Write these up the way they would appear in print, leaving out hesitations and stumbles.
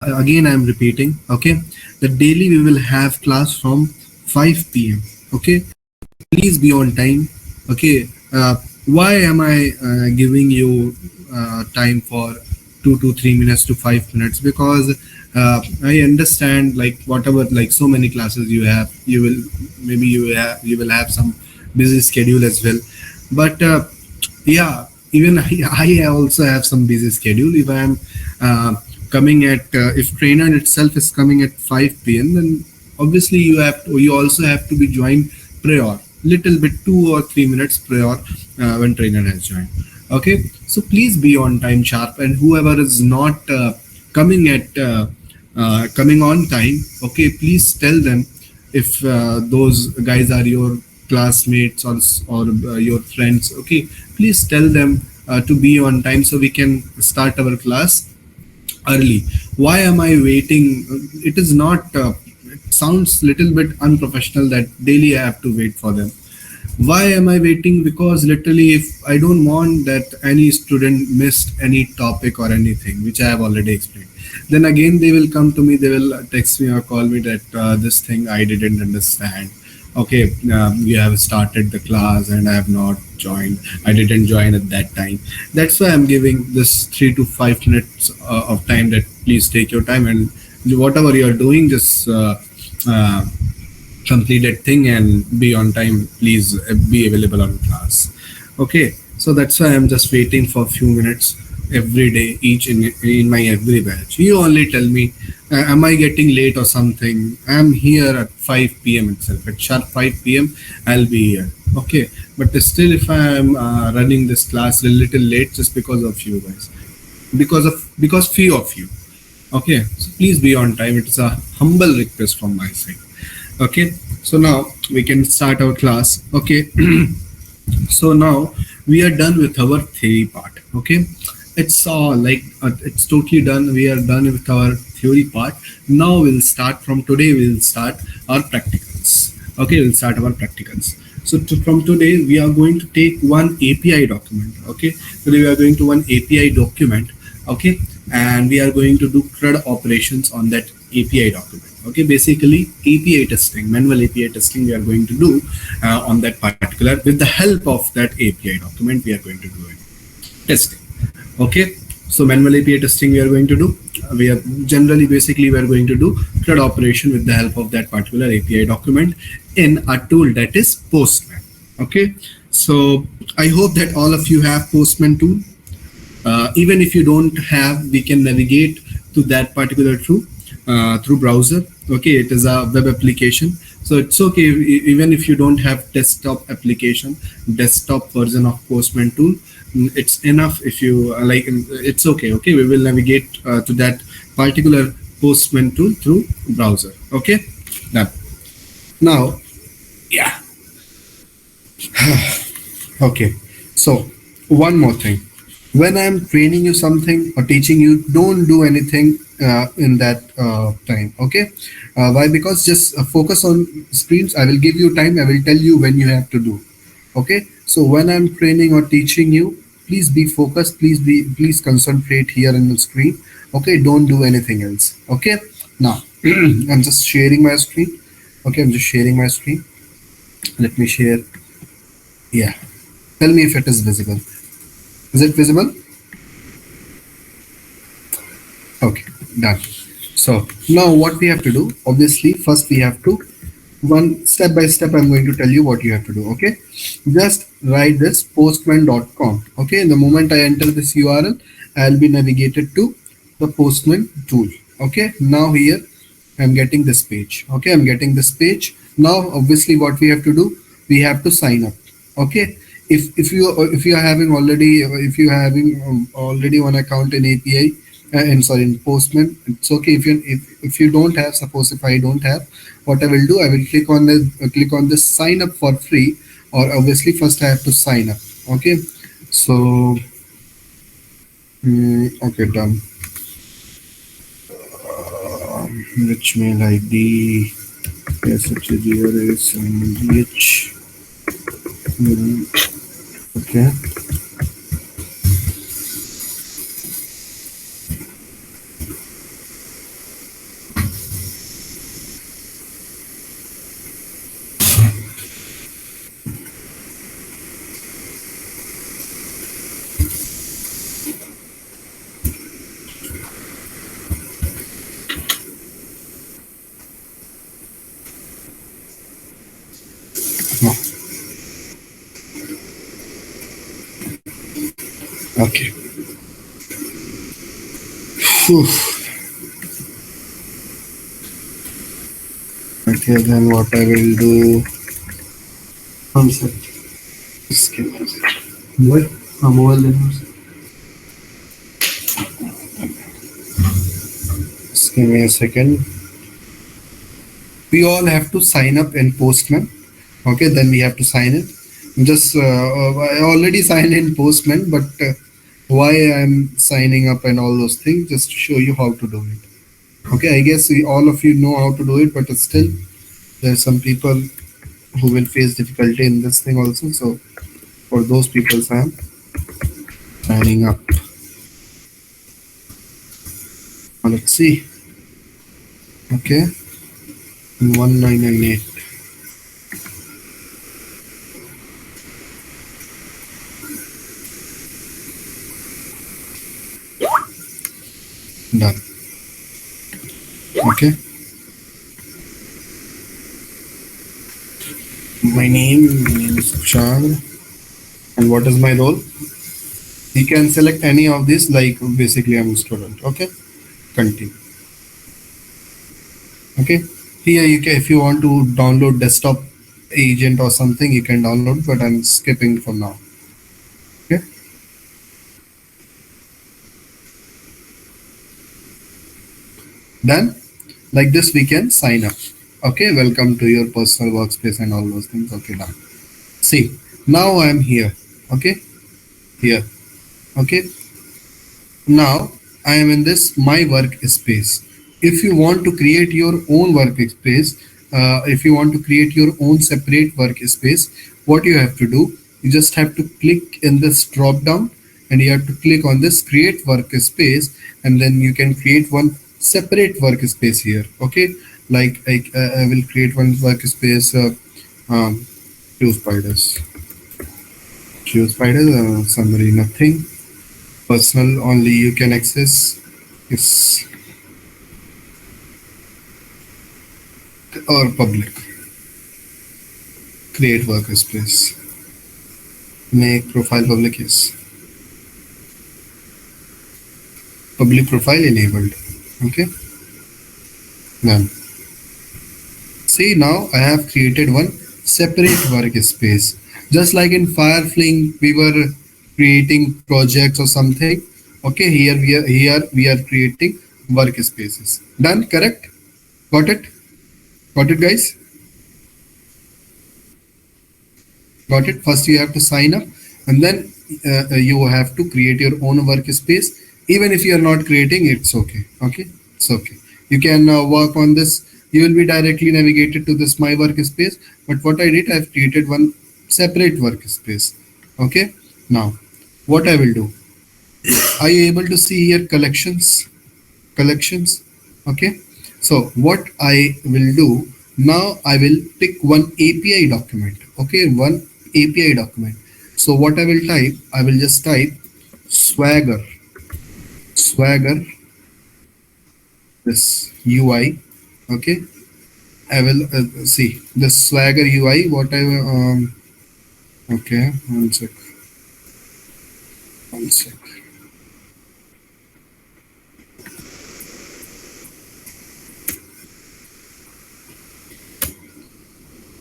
again I'm repeating, okay, that daily we will have class from 5 p.m. Okay, please be on time. Okay, why am I giving you time for 2 to 3 minutes to 5 minutes? Because I understand, like, whatever, like, so many classes you have, you will, maybe you will have some busy schedule as well. But yeah, even I also have some busy schedule. If I am coming at if trainer itself is coming at 5 p.m., then obviously you also have to be joined prior, little bit 2 or 3 minutes prior, when trainer has joined. Okay, so please be on time sharp, and whoever is not coming at coming on time, okay, please tell them. If those guys are your classmates or your friends, okay, please tell them to be on time so we can start our class early. Why am I waiting? It is not it sounds little bit unprofessional that daily I have to wait for them. Why am I waiting? Because literally, if I don't want that any student missed any topic or anything which I have already explained, then again they will come to me, they will text me or call me that this thing I didn't understand. Okay, you have started the class and I have not joined, I didn't join at that time. That's why I'm giving this 3 to 5 minutes of time, that please take your time, and whatever you're doing, just uh, complete that thing and be on time. Please be available on class. Okay, so that's why I'm just waiting for a few minutes every day, each in my every batch. You only tell me, am I getting late or something? I'm here at 5 p.m. itself. At sharp 5 p.m. I'll be here. Okay, but still, if I am running this class a little late, just because of you guys, because few of you. Okay, so please be on time. It's a humble request from my side. Okay, so now we can start our class. Okay, so now we are done with our theory part. Okay, it's all like it's totally done. We are done with our theory part. Now we'll start from today. We'll start our practicals. Okay, we'll start our practicals. So from today we are going to take one API document. Okay, today we are going to one API document. Okay, and we are going to do CRUD operations on that API document. Okay, basically API testing, manual API testing we are going to do on that particular, with the help of that API document we are going to do it testing. Okay, so manual API testing we are going to do, we are generally, basically we are going to do CRUD operation with the help of that particular API document in a tool that is Postman. Okay, so I hope that all of you have Postman tool. Even if you don't have, we can navigate to that particular through browser. Okay, it is a web application, so it's okay even if you don't have desktop application, desktop version of Postman tool. It's enough if you like, it's okay. Okay, we will navigate to that particular Postman tool through browser. Okay, done. Now, yeah. Okay, so one more thing. When I'm training you something or teaching you, don't do anything in that time. Okay, why? Because just focus on screens. I will give you time. I will tell you when you have to do. Okay, so when I'm training or teaching you, please be focused. Please concentrate here in the screen. Okay, don't do anything else. Okay, now I'm just sharing my screen. Okay, I'm just sharing my screen. Let me share. Yeah, tell me if it is visible. Is it visible? Okay, done. So now what we have to do, obviously, first we have to, one step by step, I'm going to tell you what you have to do. Okay, just write this postman.com. Okay, the moment I enter this URL, I'll be navigated to the Postman tool. Okay, now here I'm getting this page. Okay, I'm getting this page. Now, obviously, what we have to do, we have to sign up. Okay, if you are having already, if you are having already one account in API, and sorry, in Postman, it's okay. If you don't have, suppose if I don't have, what I will do, I will click on this sign up for free, or obviously first I have to sign up. Okay, so okay, done. Which mail ID? Yes, it's here is which. Okay. Okay. Phew. Okay, then what I will do. One sec. Just give me a sec. What? Mobile device. Just give me a second. We all have to sign up in Postman. Okay, then we have to sign it. Just I already signed in Postman, but why I'm signing up and all those things, just to show you how to do it. Okay, I guess all of you know how to do it, but still there are some people who will face difficulty in this thing also. So for those people, I'm signing up. Now let's see. Okay, 1998. Done. Okay. My name is Kushal, and what is my role? You can select any of this. Like basically, I'm a student. Okay. Continue. Okay, here you can, if you want to download desktop agent or something, you can download, but I'm skipping for now. Okay, then like this we can sign up. Okay, welcome to your personal workspace and all those things. Okay, done. See, now I'm here. Okay, here. Okay, now I am in this my workspace. If you want to create your own workspace, if you want to create your own separate workspace, what you have to do, you just have to click in this drop down and you have to click on this create workspace, and then you can create one separate workspace here. Okay, like I will create one workspace. Choose spiders. Choose spiders. Summary nothing. Personal only you can access. Yes, or public. Create workspace. Make profile public. Yes, public profile enabled. Okay, done. See, now I have created one separate workspace. Just like in Firefly, we were creating projects or something. Okay, here we are creating workspaces. Done, correct? Got it? Got it, guys? Got it? First, you have to sign up, and then you have to create your own workspace. Even if you are not creating, it's okay. Okay, it's okay. You can work on this. You will be directly navigated to this my workspace. But what I did, I've created one separate workspace. Okay. Now, what I will do? Are you able to see here collections? Collections. Okay. So what I will do now, I will pick one API document. Okay, one API document. So what I will type, I will just type Swagger, Swagger, this UI. Okay, I will see the Swagger UI. What I okay, one sec, one sec.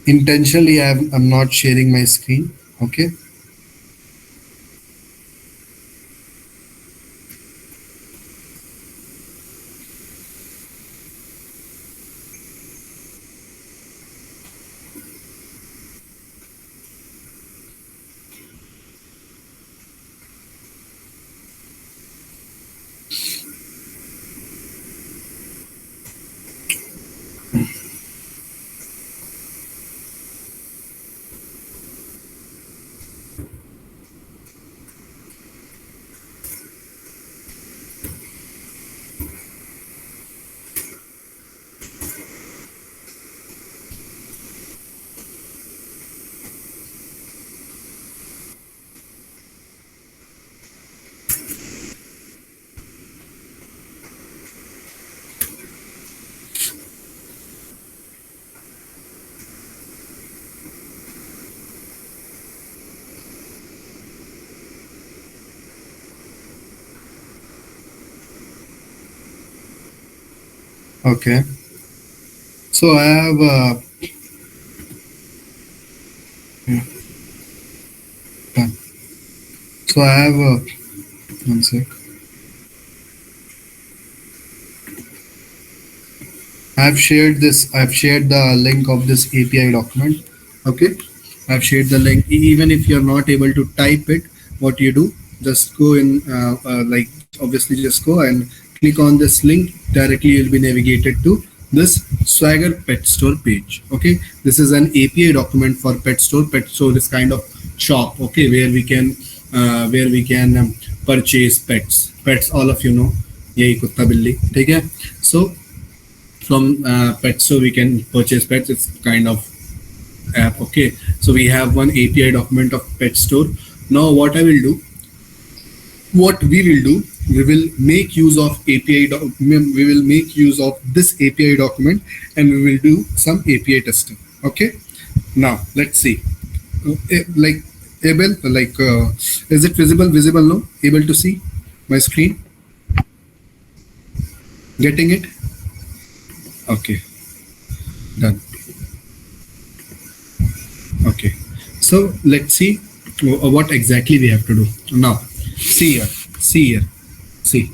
Intentionally, I'm not sharing my screen. Okay. Okay. So I have yeah, done. So I have one sec. I've shared this. I've shared the link of this API document. Okay, I've shared the link. Even if you're not able to type it, what you do, just go in. Like obviously, just go and click on this link. Directly, you'll be navigated to this Swagger Pet Store page. Okay, this is an API document for Pet Store. Pet Store is kind of shop. Okay, where we can purchase pets. Pets, all of you know. यही कुत्ता बिल्ली ठीक है. So from pets so we can purchase pets. It's kind of app. Okay, so we have one API document of pet store. Now what we will do, we will make use of we will make use of this API document and we will do some API testing. Okay, now let's see. Like able, like is it visible? No, able to see my screen, getting it? Okay, done. Okay, so let's see what exactly we have to do now. See here, see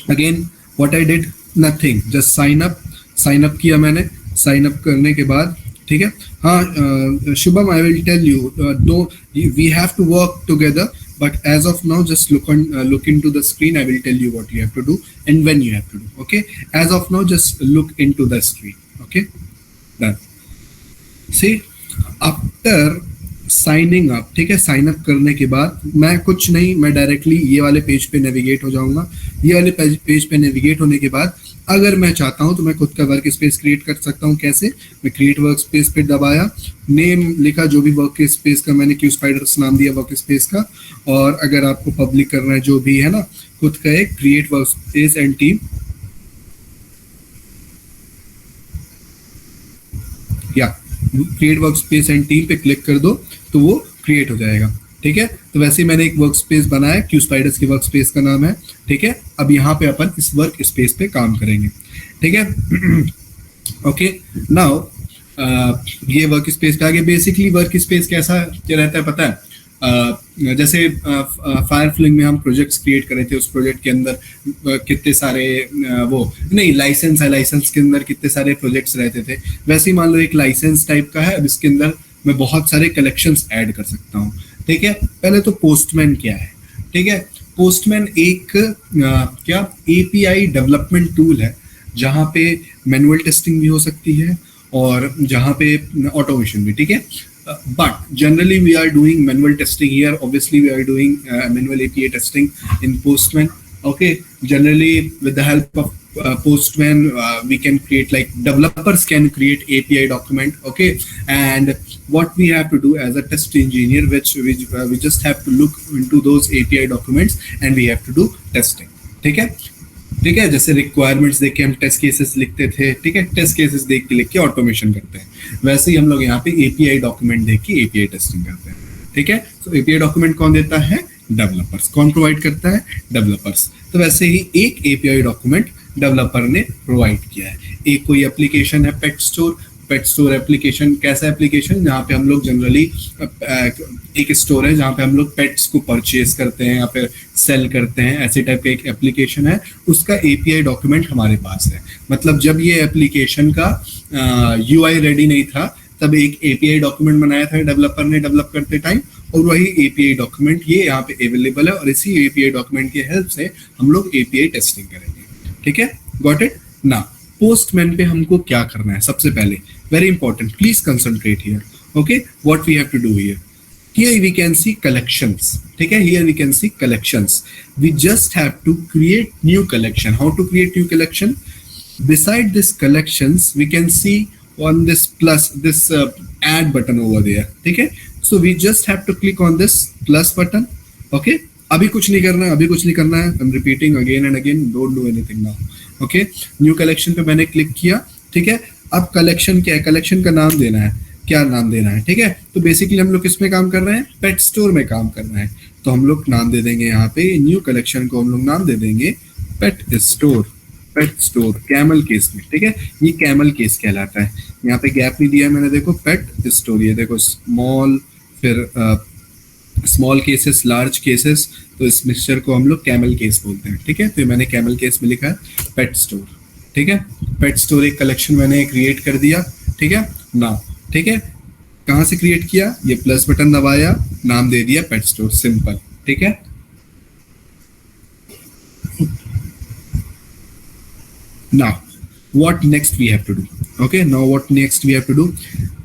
again what I did. Nothing, just sign up किया मैंने. Sign up करने के बाद ठीक है. हाँ Shubham, I will tell you, though we have to work together, but as of now just look into the screen. I will tell you what you have to do and when you have to do. Okay, as of now just look into the screen. Okay, done. See, after signing up, ठीक है, sign up करने के बाद मैं कुछ नहीं, मैं directly ये वाले पेज पे नेविगेट हो जाऊंगा. ये वाले पेज पे नेविगेट होने के बाद अगर मैं चाहता हूं तो मैं खुद का वर्क स्पेस क्रिएट कर सकता हूं. कैसे? मैं क्रिएट वर्क स्पेस पे दबाया, नेम लिखा जो भी वर्क स्पेस का, मैंने क्यू स्पाइडर्स नाम दिया वर्क स्पेस का. और अगर आपको पब्लिक करना है जो भी है ना, खुद का एक create work space and team, या create work space and team पे क्लिक कर दो तो वो क्रिएट हो जाएगा. ठीक है, तो वैसे ही मैंने एक वर्क स्पेस बनाया, क्यू स्पाइडर्स की वर्क स्पेस का नाम है. ठीक है, अब यहाँ पे अपन इस वर्क स्पेस पे काम करेंगे. ठीक है. ओके, नाउ ये वर्क स्पेस पे आगे बेसिकली वर्क स्पेस कैसा क्या रहता है पता है? जैसे फायरफ्लिंग में हम प्रोजेक्ट्स क्रिएट कर रहे थे, उस प्रोजेक्ट के अंदर कितने सारे वो नहीं लाइसेंस है, लाइसेंस के अंदर कितने सारे प्रोजेक्ट्स रहते थे. वैसे ही मान लो एक लाइसेंस टाइप का है, अब इसके अंदर मैं बहुत सारे कलेक्शंस ऐड कर सकता हूँ. ठीक है, पहले तो पोस्टमैन क्या है? ठीक है, पोस्टमैन एक क्या एपीआई डेवलपमेंट टूल है जहाँ पे मैनुअल टेस्टिंग भी हो सकती है और जहाँ पे ऑटोमेशन भी. ठीक है, but generally we are doing manual testing here. Obviously we are doing manual API testing in Postman. Okay, generally with the help of Postman we can create, like developers can create API document. Okay, and what we have to do as a test engineer, which we just have to look into those API documents and we have to do testing. ठीक है, ठीक है, जैसे requirements देख के हम test cases लिखते थे. ठीक है, टेस्ट केसेस देख के लिख के ऑटोमेशन करते हैं. वैसे ही हम लोग यहाँ पे एपीआई डॉक्यूमेंट देख के एपीआई टेस्टिंग करते हैं. ठीक है, तो एपीआई डॉक्यूमेंट कौन देता है? डेवलपर्स. कौन प्रोवाइड करता है? डेवलपर्स. तो वैसे ही एक एपीआई डॉक्यूमेंट डेवलपर ने प्रोवाइड किया है. एक कोई एप्लीकेशन है pet store. Pet store application कैसा एप्लीकेशन? जहाँ पे हम लोग जनरली एक स्टोर है जहाँ पे हम लोग पेट्स को परचेज करते हैं या फिर सेल करते हैं, ऐसे टाइप का एक एप्लीकेशन है. उसका एपीआई डॉक्यूमेंट हमारे पास है. मतलब जब ये एप्लीकेशन का यूआई रेडी नहीं था तब एक एपीआई डॉक्यूमेंट बनाया था डेवलपर ने डेवलप करते टाइम, और वही एपीआई डॉक्यूमेंट ये यहाँ पे अवेलेबल है और इसी एपीआई डॉक्यूमेंट की हेल्प से हम लोग एपीआई टेस्टिंग करेंगे. ठीक है, गॉट इट. ना पोस्टमैन पे हमको क्या करना है? सबसे पहले very important, please concentrate here. Okay, what we have to do here? Here we can see collections. ठीक है, here we can see collections. We just have to create new collection. How to create new collection? Beside this collections, we can see on this plus this add button over there. ठीक है, so we just have to click on this plus button. Okay, अभी कुछ नहीं करना है, अभी कुछ नहीं करना है. I'm repeating again and again. Don't do anything now. Okay, new collection पे मैंने क्लिक किया. ठीक है, अब कलेक्शन क्या है? कलेक्शन का नाम देना है. क्या नाम देना है? ठीक है, तो बेसिकली हम लोग किसमें काम कर रहे हैं? पेट स्टोर में काम कर रहे हैं. तो हम लोग नाम दे देंगे यहाँ पे न्यू कलेक्शन को हम लोग नाम दे देंगे pet store. Pet store camel case में, ठीक है, ये कैमल केस कहलाता है। यहाँ पे गैप नहीं दिया मैंने, देखो पेट स्टोर, ये देखो स्मॉल, फिर स्मॉल केसेस, लार्ज केसेस, तो इस मिक्सचर को हम लोग कैमल केस बोलते हैं, ठीक है। तो मैंने कैमल केस में लिखा है पेट स्टोर, ठीक है। पेट स्टोर एक कलेक्शन मैंने क्रिएट कर दिया, ठीक है ना, ठीक है। कहाँ से क्रिएट किया, ये प्लस बटन दबाया, नाम दे दिया पेट स्टोर, सिंपल, ठीक है। Now, what next we have to do? Okay, now what next we have to do?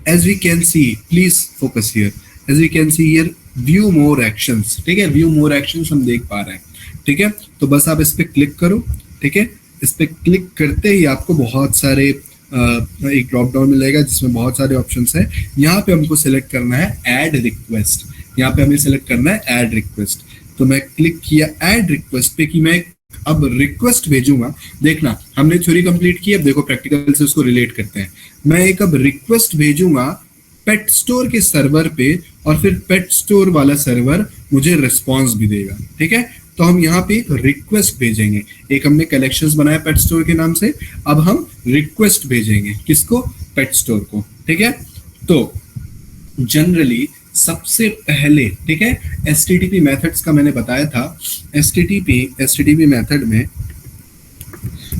As we can see, please focus here. As we can see here, view more actions. ठीक है, view more actions हम देख पा रहे हैं, ठीक है। तो बस आप इस पे क्लिक करो, ठीक है। इस पे क्लिक करते ही आपको बहुत सारे एक ड्रॉप डाउन मिलेगा जिसमें बहुत सारे ऑप्शंस हैं। यहाँ पे हमको सिलेक्ट करना है ऐड रिक्वेस्ट, यहाँ पे हमें सिलेक्ट करना है ऐड रिक्वेस्ट। तो मैं क्लिक किया ऐड रिक्वेस्ट पे कि मैं अब रिक्वेस्ट भेजूंगा। देखना, हमने थ्योरी कंप्लीट की, अब देखो प्रैक्टिकल से उसको रिलेट करते हैं। मैं एक अब रिक्वेस्ट भेजूंगा पेट स्टोर के सर्वर पे, और फिर पेट स्टोर वाला सर्वर मुझे रिस्पॉन्स भी देगा, ठीक है। तो हम यहाँ पे एक रिक्वेस्ट भेजेंगे, एक हमने कलेक्शंस बनाया पेट स्टोर के नाम से, अब हम रिक्वेस्ट भेजेंगे किसको, पेट स्टोर को, ठीक है। तो जनरली सबसे पहले, ठीक है, एसटीटीपी मेथड्स का मैंने बताया था। एसटीटीपी मेथड में,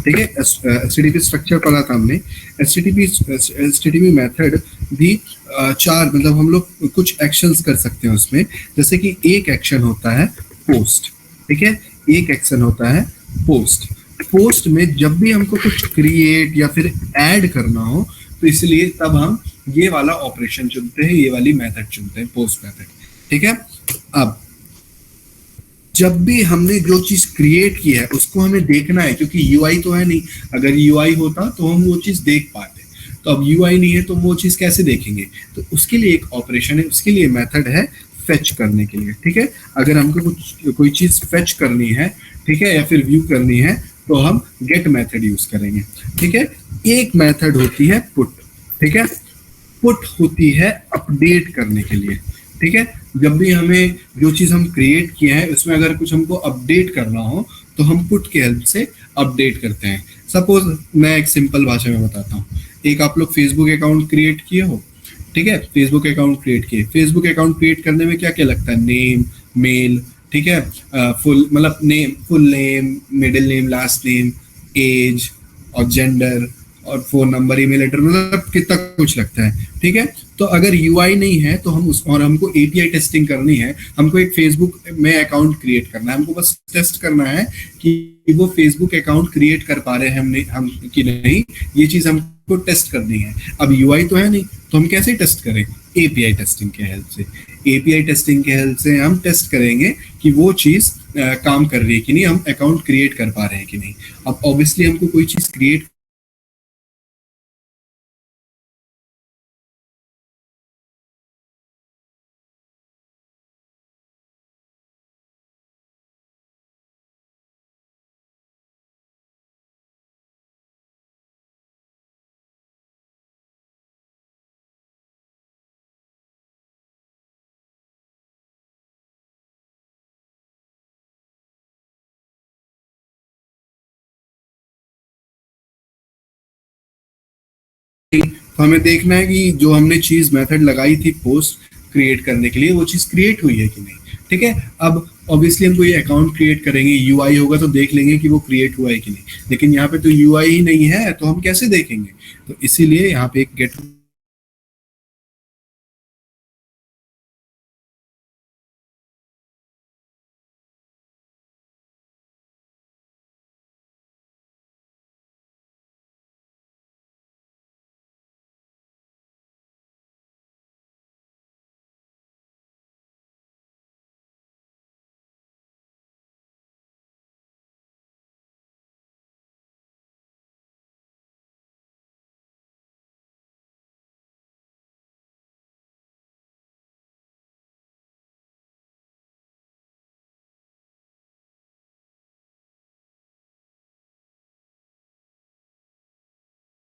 ठीक है, एसटीटीपी स्ट्रक्चर पढ़ा था हमने। एसटीटीपी मेथड भी चार, मतलब हम लोग कुछ एक्शंस कर सकते हैं उसमें। जैसे कि एक एक्शन होता है पोस्ट, ठीक है, एक एक्शन होता है पोस्ट। पोस्ट में जब भी हमको कुछ क्रिएट या फिर ऐड करना हो, तो इसलिए तब हम ये वाला ऑपरेशन चुनते हैं, ये वाली मेथड चुनते हैं, पोस्ट मेथड, ठीक है। अब जब भी हमने जो चीज क्रिएट की है उसको हमें देखना है, क्योंकि यूआई तो है नहीं। अगर यूआई होता तो हम वो चीज देख पाते, तो अब यूआई नहीं है तो वो चीज कैसे देखेंगे। तो उसके लिए एक ऑपरेशन है, उसके लिए मेथड है फेच करने के लिए, ठीक है। अगर हमको कोई चीज फेच करनी है, ठीक है, या फिर व्यू करनी है, तो हम गेट मेथड यूज करेंगे, ठीक है। एक मेथड होती है पुट, ठीक है, पुट होती है अपडेट करने के लिए, ठीक है। जब भी हमें जो चीज हम क्रिएट किए हैं उसमें अगर कुछ हमको अपडेट करना हो, तो हम पुट के हेल्प से अपडेट करते हैं। सपोज मैं एक सिंपल भाषा में बताता हूँ, एक आप लोग फेसबुक अकाउंट क्रिएट किए हो, ठीक है, फेसबुक अकाउंट क्रिएट किए। फेसबुक अकाउंट क्रिएट करने में क्या क्या लगता है, नेम, मेल, ठीक है, फुल, मतलब name, full name, middle name, last name, age और जेंडर और फोन नंबर, ईमेल एड्रेस, मतलब कितना कुछ लगता है, ठीक है। तो अगर यूआई नहीं है तो हम उस, और हमको एपीआई टेस्टिंग करनी है, हमको एक फेसबुक में अकाउंट क्रिएट करना है, हमको बस टेस्ट करना है कि वो फेसबुक अकाउंट क्रिएट कर पा रहे हैं हम कि नहीं, ये चीज हमको टेस्ट करनी है। अब यूआई तो है नहीं, तो हम कैसे टेस्ट करें, एपीआई टेस्टिंग के हेल्प से। एपीआई टेस्टिंग के हेल्प से हम टेस्ट करेंगे कि वो चीज काम कर रही है कि नहीं, हम अकाउंट क्रिएट कर पा रहे हैं कि नहीं। अब ऑब्वियसली हमको कोई चीज क्रिएट तो हमें देखना है कि जो हमने चीज मेथड लगाई थी पोस्ट क्रिएट करने के लिए, वो चीज क्रिएट हुई है कि नहीं, ठीक है। अब ऑब्वियसली हम कोई अकाउंट क्रिएट करेंगे, यूआई होगा तो देख लेंगे कि वो क्रिएट हुआ है कि नहीं, लेकिन यहाँ पे तो यूआई ही नहीं है, तो हम कैसे देखेंगे। तो इसीलिए यहाँ पे एक गेट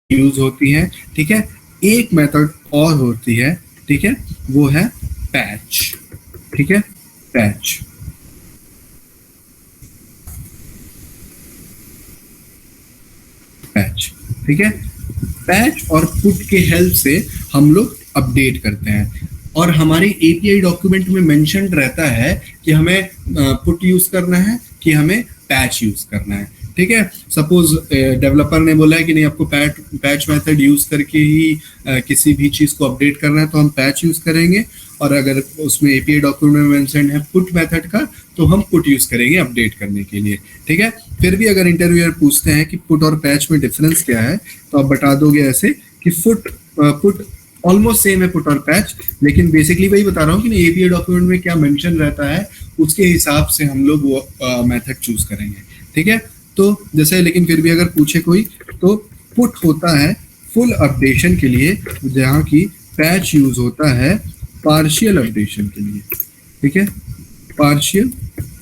यूज होती है, ठीक है। एक मेथड और होती है, ठीक है, वो है पैच, ठीक है, पैच। ठीक है। पैच और पुट के हेल्प से हम लोग अपडेट करते हैं, और हमारे एपीआई डॉक्यूमेंट में मेंशन रहता है कि हमें पुट यूज करना है कि हमें पैच यूज करना है। ठीक है, सपोज डेवलपर ने बोला है कि नहीं आपको पैच मेथड यूज करके ही किसी भी चीज को अपडेट करना है, तो हम पैच यूज करेंगे। और अगर उसमें एपीआई डॉक्यूमेंट में मेंशन है पुट मेथड का, तो हम पुट यूज करेंगे अपडेट करने के लिए। ठीक है, फिर भी अगर इंटरव्यूअर पूछते हैं कि पुट और पैच में डिफरेंस क्या है, तो आप बता दोगे ऐसे कि पुट ऑलमोस्ट सेम है पुट और पैच, लेकिन बेसिकली वही बता रहा हूँ कि एपीआई डॉक्यूमेंट में क्या मेंशन रहता है उसके हिसाब से हम लोग वो मेथड चूज करेंगे। ठीक है, तो जैसे लेकिन फिर भी अगर पूछे कोई, तो पुट होता है फुल अपडेशन के लिए, जहाँ की पैच यूज होता है पार्शियल अपडेशन के लिए। ठीक है, पार्शियल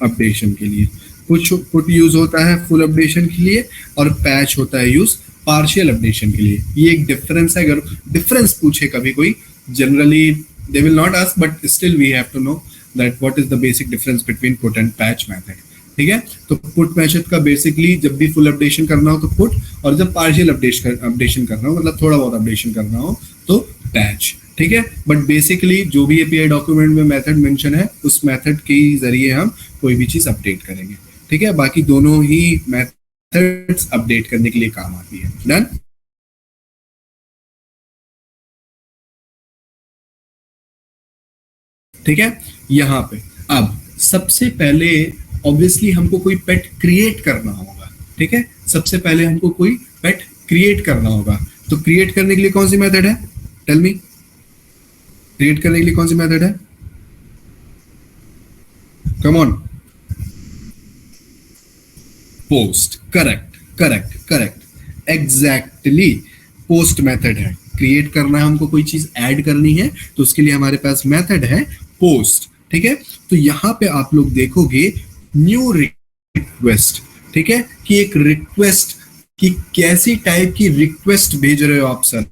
अपडेशन के लिए पुट यूज होता है फुल अपडेशन के लिए, और पैच होता है यूज पार्शियल अपडेशन के लिए। ये एक डिफरेंस है। अगर डिफरेंस पूछे कभी कोई, generally they will not ask, but still we have to know that what is the basic difference between put and patch method. ठीक है, तो पुट मेथड का बेसिकली जब भी फुल अपडेशन करना हो तो पुट, और जब पार्शियल अपडेशन करना हो मतलब थोड़ा बहुत अपडेशन करना हो तो पैच। ठीक है, बट बेसिकली जो भी एपीआई डॉक्यूमेंट में मेथड मेंशन है उस मेथड के जरिए हम कोई भी चीज अपडेट करेंगे। ठीक है, बाकी दोनों ही मेथड्स अपडेट करने के लिए काम आती है। डन। ठीक है, यहाँ पे अब सबसे पहले ऑब्वियसली हमको कोई पेट क्रिएट करना होगा। ठीक है, सबसे पहले हमको कोई पेट क्रिएट करना होगा, तो क्रिएट करने के लिए कौन सी मेथड है? टेल मी, क्रिएट करने के लिए कौन सी मेथड है? Come on. Post. Correct correct correct, exactly, post method है। क्रिएट करना है हमको, कोई चीज ऐड करनी है, तो उसके लिए हमारे पास मेथड है पोस्ट। ठीक है, तो यहां पे आप लोग देखोगे न्यू रिक्वेस्ट। ठीक है, कि एक रिक्वेस्ट की कैसी टाइप की रिक्वेस्ट भेज रहे हो आप सर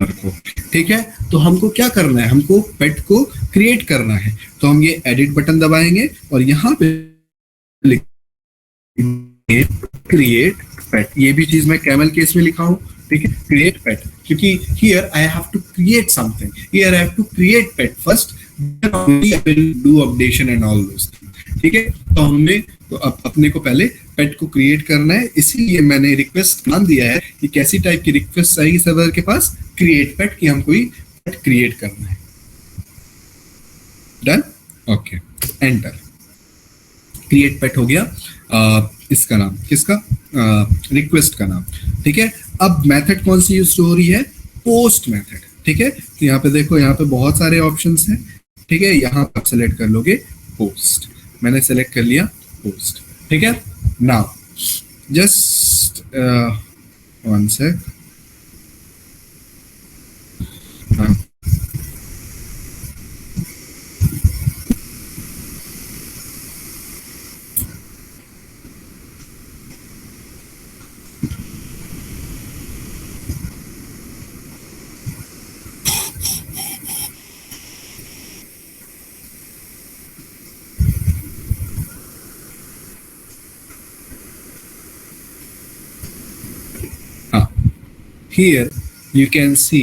को। ठीक है, तो हमको क्या करना है, हमको पेट को क्रिएट करना है, तो हम ये एडिट बटन दबाएंगे और यहाँ पे क्रिएट पेट। ये भी चीज मैं कैमल केस में लिखा हूं। ठीक है, क्रिएट पेट, क्योंकि here I have to create something, here I have to create pet first, then only I will do updation and all those things. ठीक है, तो हमने तो अपने को पहले पेट को क्रिएट करना है, इसीलिए मैंने रिक्वेस्ट नाम दिया है कि कैसी टाइप की रिक्वेस्ट चाहिए सर्वर के पास, क्रिएट पेट, कि हम कोई पेट क्रिएट करना है। Done, okay, enter. क्रिएट पेट हो गया। इसका नाम किसका? रिक्वेस्ट का नाम। ठीक है, अब मेथड कौन सी यूज हो रही है? Post method. ठीक है, तो यहाँ पे देखो, यहाँ पे बहुत सारे ऑप्शंस हैं। ठीक है, यहाँ पे आप सेलेक्ट कर लोगे पोस्ट। मैंने सेलेक्ट कर लिया पोस्ट। ठीक है, now just one sec. Here you can see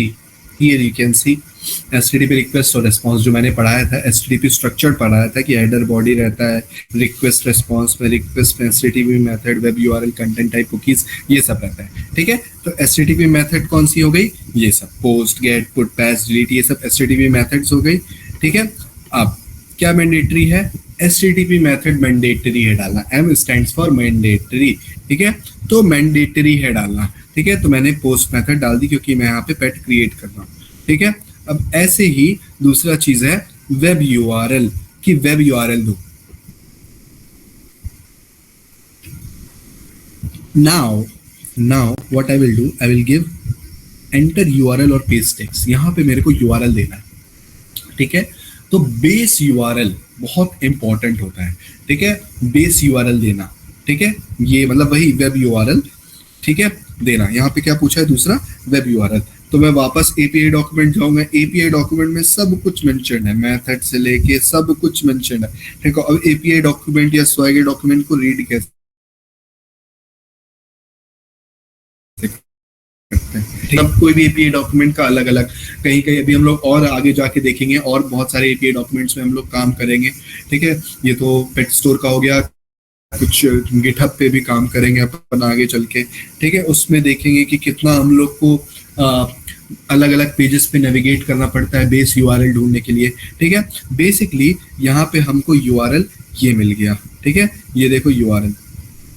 HTTP request और रिस्पॉन्स जो मैंने पढ़ाया था, HTTP स्ट्रक्चर पढ़ाया था कि हेडर बॉडी रहता है, रिक्वेस्ट रिस्पॉन्स में request HTTP method, web URL, content type, cookies, ये सब रहता है। ठीक है, तो HTTP मेथड कौन सी हो गई? ये सब post, get, put, patch, delete, ये सब HTTP मेथड्स हो गई। ठीक है, अब क्या मैंडेटरी है? HTTP मेथड मैंडेटरी है डालना, M स्टैंड्स फॉर मैंडेटरी। ठीक है, तो मैंडेटरी है डालना। ठीक है, तो मैंने पोस्ट मेथड डाल दी क्योंकि मैं यहाँ पे पेट क्रिएट कर रहा हूँ। ठीक है, अब ऐसे ही दूसरा चीज है वेब यूआरएल, कि वेब यूआरएल दो। Now what I will do, I will give enter URL और पेस्ट टेक्स्ट। यहाँ पे मेरे को यूआरएल देना है। ठीक है, तो बेस यूआरएल बहुत इंपॉर्टेंट होता है। ठीक है, बेस यूआरएल देना। ठीक है, ये मतलब वही वेब यूआरएल, ठीक है, देना। यहाँ पे क्या पूछा है? दूसरा वेब यूआरएल। तो मैं वापस एपीआई डॉक्यूमेंट जाऊंगा, एपीआई डॉक्यूमेंट में सब कुछ मेंशन है, मेथड से लेके सब कुछ मेंशन है। ठीक है, अब एपीआई डॉक्यूमेंट या स्वैगर डॉक्यूमेंट को रीड कैसे अब कोई भी एपीआई डॉक्यूमेंट का अलग अलग, कहीं कहीं अभी हम लोग और आगे जाके देखेंगे और बहुत सारे एपीआई डॉक्यूमेंट्स में हम लोग काम करेंगे। ठीक है, ये तो पेट स्टोर का हो गया, कुछ गिटहब पे भी काम करेंगे अपन आगे चल के। ठीक है, उसमें देखेंगे कि कितना हम लोग को अलग अलग पेजेस पे नेविगेट करना पड़ता है बेस यूआरएल ढूंढने के लिए। ठीक है, बेसिकली यहाँ पे हमको यूआरएल ये मिल गया। ठीक है, ये देखो URL,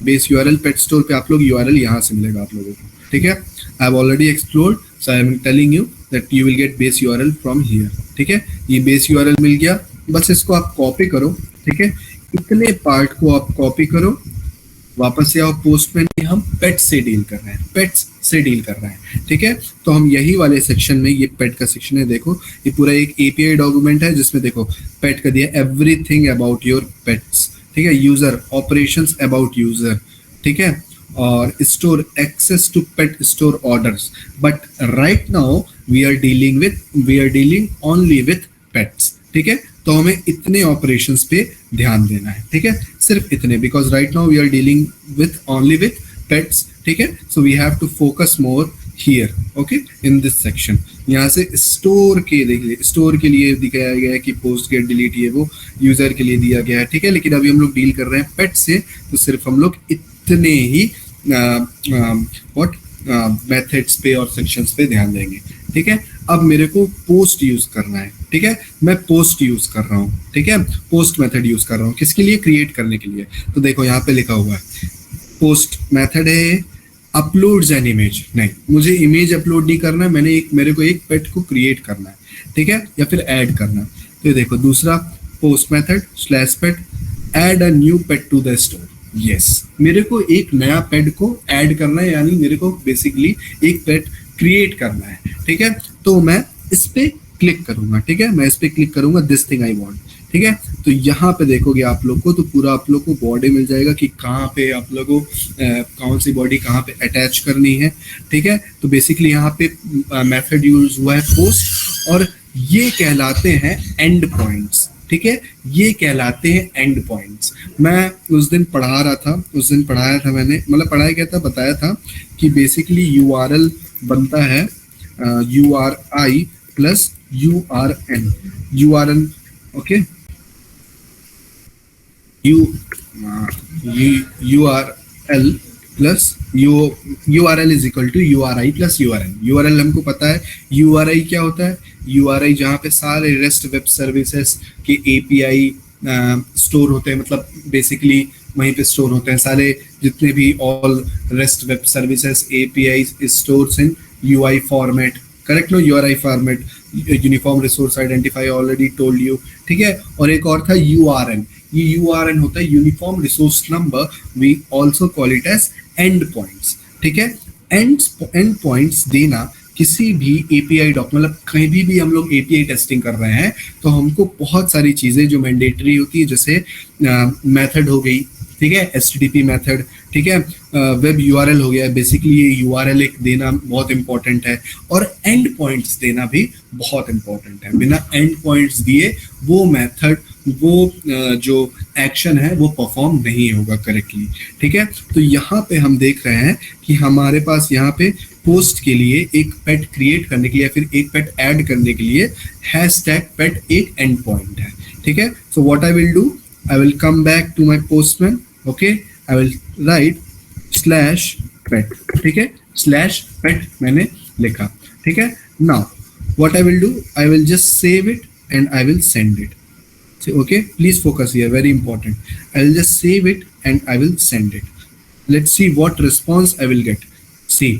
base URL pet store पे आप लोग यूआरएल यहाँ से मिलेगा आप लोगों को। ठीक है, I have already explored, so I am telling you that you will get base URL from here. ठीक है, ये बेस यूआरएल मिल गया, बस इसको आप कॉपी करो। ठीक है, इतने पार्ट को आप कॉपी करो, वापस से आओ पोस्टमैन, हम पेट से डील कर रहे हैं, पेट्स से डील कर रहे हैं। ठीक है, तो हम यही वाले सेक्शन में, ये पेट का सेक्शन है, देखो ये पूरा एक एपीआई डॉक्यूमेंट है जिसमें देखो पेट का दिया एवरीथिंग अबाउट योर पेट्स। ठीक है, यूजर ऑपरेशंस अबाउट यूजर। ठीक है, और store access to pet store orders, but right now we are dealing only with pets. ठीक है, तो हमें इतने ऑपरेशंस पे ध्यान देना है। ठीक है, सिर्फ इतने, because right now we are dealing with only with pets. ठीक है, so we have to focus more here, okay, in this section. यहाँ से स्टोर के देखिए, स्टोर के लिए दिखाया गया है कि पोस्ट गेट डिलीट, ये वो यूजर के लिए दिया गया है। ठीक है, लेकिन अभी हम लोग डील कर रहे हैं पेट से, तो सिर्फ हम लोग इतने ही व्हाट मेथड्स पे और सेक्शंस पे ध्यान देंगे। ठीक है, अब मेरे को पोस्ट यूज करना है। ठीक है, मैं पोस्ट यूज कर रहा हूँ। ठीक है, पोस्ट मेथड यूज कर रहा हूँ, किसके लिए? क्रिएट करने के लिए। तो देखो यहाँ पे लिखा हुआ है पोस्ट मेथड है, अपलोड्स एन इमेज। नहीं, मुझे इमेज अपलोड नहीं करना है, मेरे को एक पेट को क्रिएट करना है। ठीक है, या फिर ऐड करना है। तो ये देखो दूसरा post method slash pet, add a new pet to the store. Yes, मेरे को एक नया पेट को ऐड करना है, यानी मेरे को बेसिकली एक पेट क्रिएट करना है। ठीक है, तो मैं इस पे क्लिक करूंगा। ठीक है, मैं इस पे क्लिक करूंगा, दिस थिंग आई वांट। ठीक है, तो यहाँ पे देखोगे आप लोग को, तो पूरा आप लोग को बॉडी मिल जाएगा कि कहाँ पे आप लोगों को कौन सी बॉडी कहाँ पे अटैच करनी है। ठीक है, तो बेसिकली यहाँ पे मेथड यूज हुआ है पोस्ट, और ये कहलाते हैं एंड पॉइंट्स। ठीक है, ये कहलाते हैं एंड पॉइंट्स। मैं उस दिन पढ़ाया था मैंने, मतलब पढ़ाया क्या था, बताया था कि बेसिकली यूआरएल बनता है URI plus URN, URN, okay, URL plus URL is equal to URI plus URN। URL हमको पता है, URI क्या होता है? URI जहाँ पे सारे रेस्ट वेब सर्विसेज के API स्टोर होते हैं, मतलब बेसिकली वहीं पे स्टोर होते हैं सारे जितने भी all rest web services API stores in UI format. Correct no, URI format, uniform resource identify, already told you. ठीक है, और एक और था URN। ये URN होता है uniform resource number, we also call it as end points. ठीक है, एंड पॉइंट्स देना किसी भी API मतलब कहीं भी हम लोग API टेस्टिंग कर रहे हैं, तो हमको बहुत सारी चीजें जो मैंडेटरी होती है, जैसे मेथड हो गई, ठीक है, HTTP मेथड, ठीक है, वेब URL हो गया, बेसिकली ये URL एक देना बहुत इंपॉर्टेंट है, और एंड पॉइंट्स देना भी बहुत इंपॉर्टेंट है। बिना एंड पॉइंट्स दिए वो मेथड, वो जो एक्शन है वो परफॉर्म नहीं होगा करेक्टली। ठीक है, तो यहाँ पे हम देख रहे हैं कि हमारे पास यहाँ पे पोस्ट के लिए एक पेट क्रिएट करने के लिए, फिर एक पेट ऐड करने के लिए हैशटैग पेट एक एंड पॉइंट है। ठीक है, so what I will do, I will come back to my postman. Okay, I will write slash pet. ठीक है, slash pet मैंने लिखा। ठीक है, now what I will do, I will just save it and I will send it. So, okay, please focus here, very important. I will just save it and I will send it. Let's see what response I will get. See,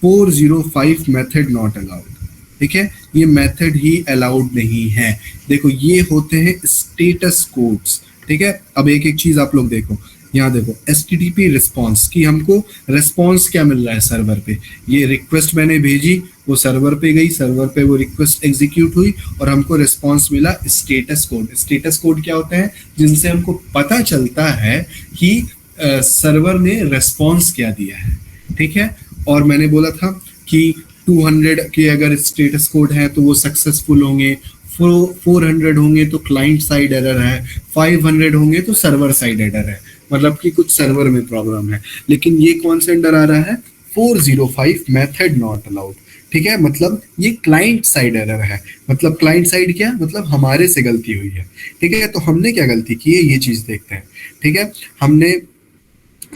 405 method not allowed. ठीक है, ये method ही allowed नहीं है। देखो ये होते हैं status codes. ठीक है, अब एक एक चीज आप लोग देखो, यहाँ देखो HTTP रिस्पॉन्स की हमको रिस्पॉन्स क्या मिल रहा है सर्वर पे, ये रिक्वेस्ट मैंने भेजी, वो सर्वर पे गई, सर्वर पे वो रिक्वेस्ट एग्जीक्यूट हुई और हमको रिस्पॉन्स मिला स्टेटस कोड। स्टेटस कोड क्या होते हैं? जिनसे हमको पता चलता है कि सर्वर ने रिस्पॉन्स क्या दिया है। ठीक है, और मैंने बोला था कि 200 के अगर स्टेटस कोड है तो वो सक्सेसफुल होंगे, 400 होंगे तो क्लाइंट साइड एरर है, 500 होंगे तो सर्वर साइड एरर है, मतलब कि कुछ सर्वर में प्रॉब्लम है। लेकिन ये कौन सा एरर आ रहा है? 405 मेथड नॉट अलाउड। ठीक है, मतलब ये क्लाइंट साइड एरर है। मतलब क्लाइंट साइड क्या, मतलब हमारे से गलती हुई है। ठीक है, तो हमने क्या गलती की है ये चीज देखते हैं। ठीक है, हमने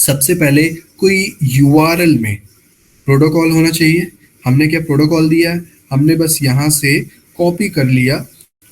सबसे पहले कोई यूआरएल में प्रोटोकॉल होना चाहिए। हमने क्या प्रोटोकॉल दिया है, हमने बस यहाँ से कॉपी कर लिया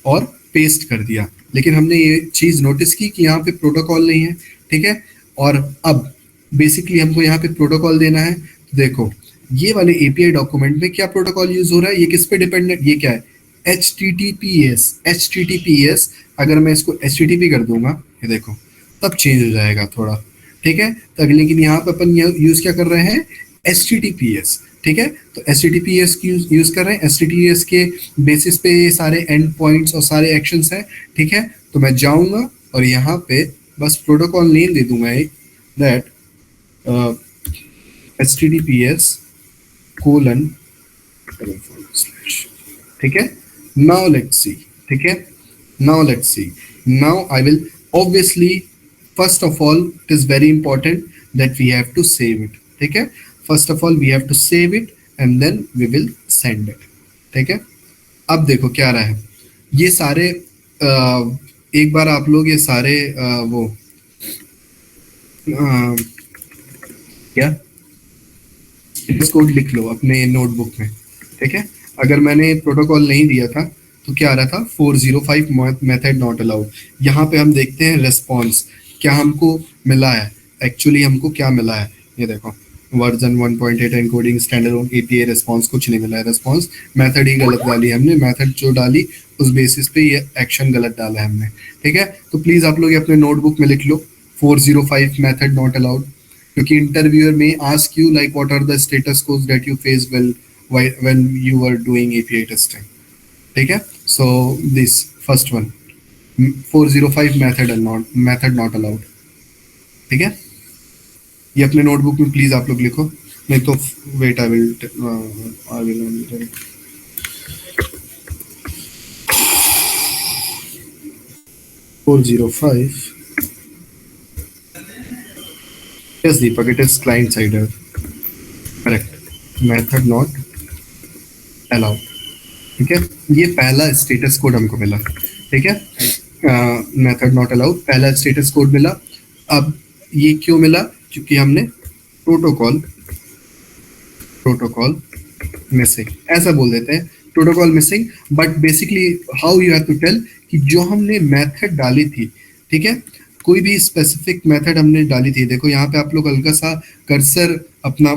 और पेस्ट कर दिया, लेकिन हमने ये चीज नोटिस की कि यहाँ पे प्रोटोकॉल नहीं है। ठीक है, और अब बेसिकली हमको यहाँ पे प्रोटोकॉल देना है। तो देखो ये वाले एपीआई डॉक्यूमेंट में क्या प्रोटोकॉल यूज हो रहा है, ये किस पे डिपेंडेंट, ये क्या है, H T T P S. H T T P S अगर मैं इसको एच टी टी पी कर दूंगा, ये देखो तब चेंज हो जाएगा थोड़ा। ठीक है, तो लेकिन यहाँ पे अपन यूज क्या कर रहे हैं, H T T P S. ठीक है, तो H T T P S की यूज कर रहे हैं। H T T P S के बेसिस पे ये सारे एंड पॉइंट्स और सारे एक्शंस हैं। ठीक है, तो मैं जाऊंगा और यहाँ पे बस प्रोटोकॉल नेम दे दूंगा एक, that H T T P S colon. ठीक है, नाउ लेट्स सी। ठीक है, now let's see. Now I will obviously first of all it is very important that we have to save it. ठीक है, first of all we have to save it and then we will send it. ठीक है, अब देखो क्या रहा है, ये सारे एक बार आप लोग ये सारे वो क्या कोड लिख लो अपने नोटबुक में। ठीक है, अगर मैंने प्रोटोकॉल नहीं दिया था तो क्या आ रहा था, 405 मेथड नॉट अलाउड। यहाँ पे हम देखते हैं रेस्पॉन्स क्या हमको मिला है। एक्चुअली हमको क्या मिला है, ये देखो version 1.8 encoding standard API response, कुछ नहीं मिला है। रेस्पॉन्स मेथड ही गलत डाली है हमने, मेथड जो डाली उस बेसिस पे ये एक्शन गलत डाला है हमने। ठीक है, तो प्लीज आप लोग अपने नोटबुक में लिख लो 405 मेथड नॉट अलाउड, क्योंकि interviewer may ask you like what are the status codes that you face when you are doing API testing. ठीक है, so this first one 405 method not allowed. ठीक है, ये अपने नोटबुक में प्लीज आप लोग लिखो, नहीं तो wait I will 405। Yes, Deepak, it is client side error. Correct. Method not allowed. ठीक है, ये पहला स्टेटस कोड हमको मिला। ठीक है, मेथड नॉट अलाउड पहला स्टेटस कोड मिला। अब ये क्यों मिला, क्योंकि हमने प्रोटोकॉल मिसिंग ऐसा बोल देते हैं, protocol missing. But basically how you have to tell कि जो हमने मेथड डाली थी, ठीक है, कोई भी स्पेसिफिक मेथड हमने डाली थी। देखो यहाँ पे आप लोग हल्का सा कर्सर अपना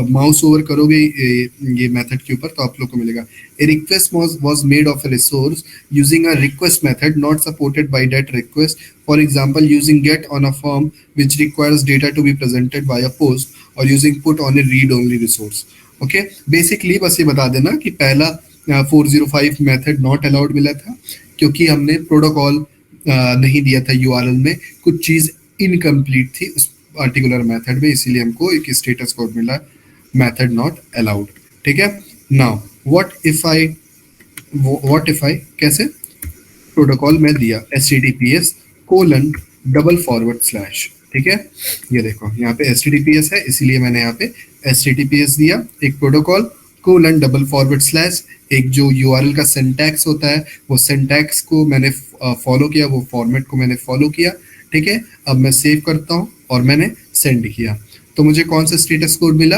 माउस ओवर करोगे ये मेथड के ऊपर तो आप लोग को मिलेगा, ए request was made of a resource using a request method not supported by that request, for example using get on a form which requires data to be presented by a post or using put on a read only resource. Okay, basically बस ये बता देना कि पहला 405 method not allowed मिला था क्योंकि हमने प्रोटोकॉल नहीं दिया था यूआरएल में, कुछ चीज इनकम्प्लीट थी उस पर्टिकुलर मेथड में, इसीलिए हमको एक स्टेटस कोड मिला मेथड नॉट अलाउड। ठीक है, नाउ व्हाट इफ आई कैसे प्रोटोकॉल में दिया HTTPS :/। ठीक है, ये देखो यहाँ पे HTTPS है, इसीलिए मैंने यहाँ पे HTTPS दिया, एक प्रोटोकॉल :/। एक जो यूआरएल का सिंटैक्स होता है वो सिंटैक्स को मैंने फॉलो किया, वो फॉर्मेट को मैंने फॉलो किया। ठीक है, अब मैं सेव करता हूँ और मैंने सेंड किया, तो मुझे कौन सा स्टेटस कोड मिला,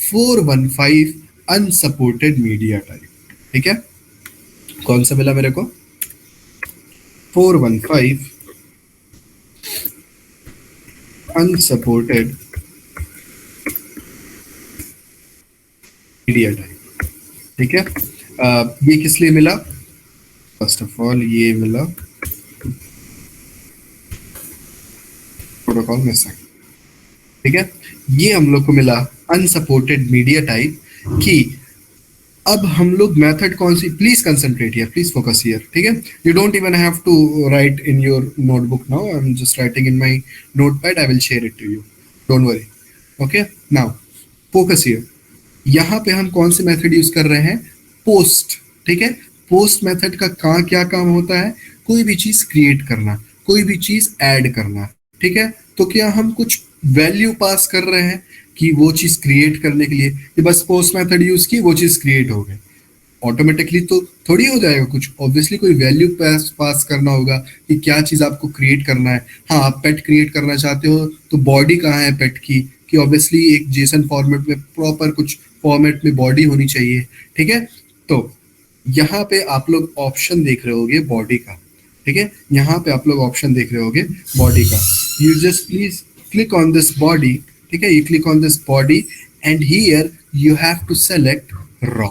415 अनसपोर्टेड मीडिया टाइप। ठीक है, कौन सा मिला मेरे को, 415 अनसपोर्टेड मीडिया टाइप। ठीक है, ये किस लिए मिला, फर्स्ट ऑफ ऑल ये मिला प्रोटोकॉल में से। ठीक है, ये हम लोग को मिला अनसपोर्टेड मीडिया टाइप कि अब हम लोग मेथड कौन सी, please concentrate here, please focus here. ठीक है, you don't even have to write in your notebook now, I am just writing in my notepad, I will share it to you, don't worry. Okay, now focus here. यहाँ पे हम कौन से method use कर रहे हैं, post. ठीक है, पोस्ट मेथड का क्या काम होता है, कोई भी चीज क्रिएट करना, कोई भी चीज ऐड करना। ठीक है, तो क्या हम कुछ वैल्यू पास कर रहे हैं, कि वो चीज क्रिएट करने के लिए कि बस पोस्ट मेथड यूज की वो चीज क्रिएट हो गई, ऑटोमेटिकली तो थोड़ी हो जाएगा कुछ, ऑब्वियसली कोई वैल्यू पास पास करना होगा कि क्या चीज आपको क्रिएट करना है। हाँ, आप पेट क्रिएट करना चाहते हो तो बॉडी कहाँ है पेट की, कि ऑब्वियसली एक जेसन फॉर्मेट में प्रॉपर कुछ फॉर्मेट में बॉडी होनी चाहिए। ठीक है, तो यहाँ पे आप लोग ऑप्शन देख रहे होगे बॉडी का। ठीक है, यहाँ पे आप लोग ऑप्शन देख रहे होगे बॉडी का। You just please click on this body. ठीक है, you click on this body and here you have to select raw.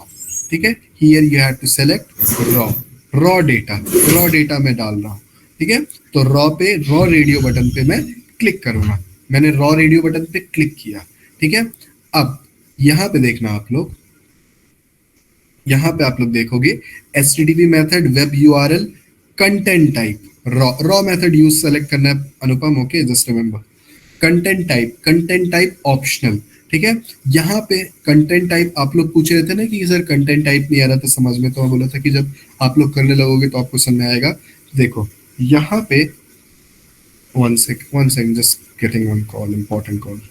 ठीक है, here you have to select raw, raw data मैं डाल रहा हूँ। ठीक है, तो रॉ पे, रॉ रेडियो बटन पे मैं क्लिक करूंगा। मैंने रॉ रेडियो बटन पे क्लिक किया। ठीक है, अब यहाँ पे देखना आप लोग, यहाँ पे आप लोग देखोगे H T T P method, web U R L, content type, raw, raw method use select करना है Anupam. Okay, just remember content type optional. ठीक है, यहाँ पे कंटेंट टाइप आप लोग पूछ रहे थे ना कि सर कंटेंट टाइप नहीं आ रहा था समझ में, तो मैं बोला था कि जब आप लोग करने लगोगे तो आपको समझ में आएगा। देखो यहाँ पे, one second, just getting one call, important call.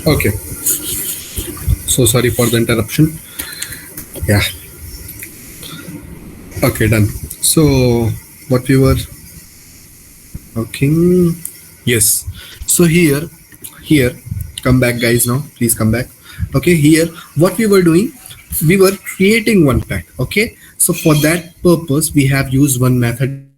Okay, so sorry for the interruption. Yeah. Okay, done. So what we were talking, yes. So here, come back, guys. Now, please come back. Okay, here, what we were doing, we were creating one pack. Okay, so for that purpose, we have used one method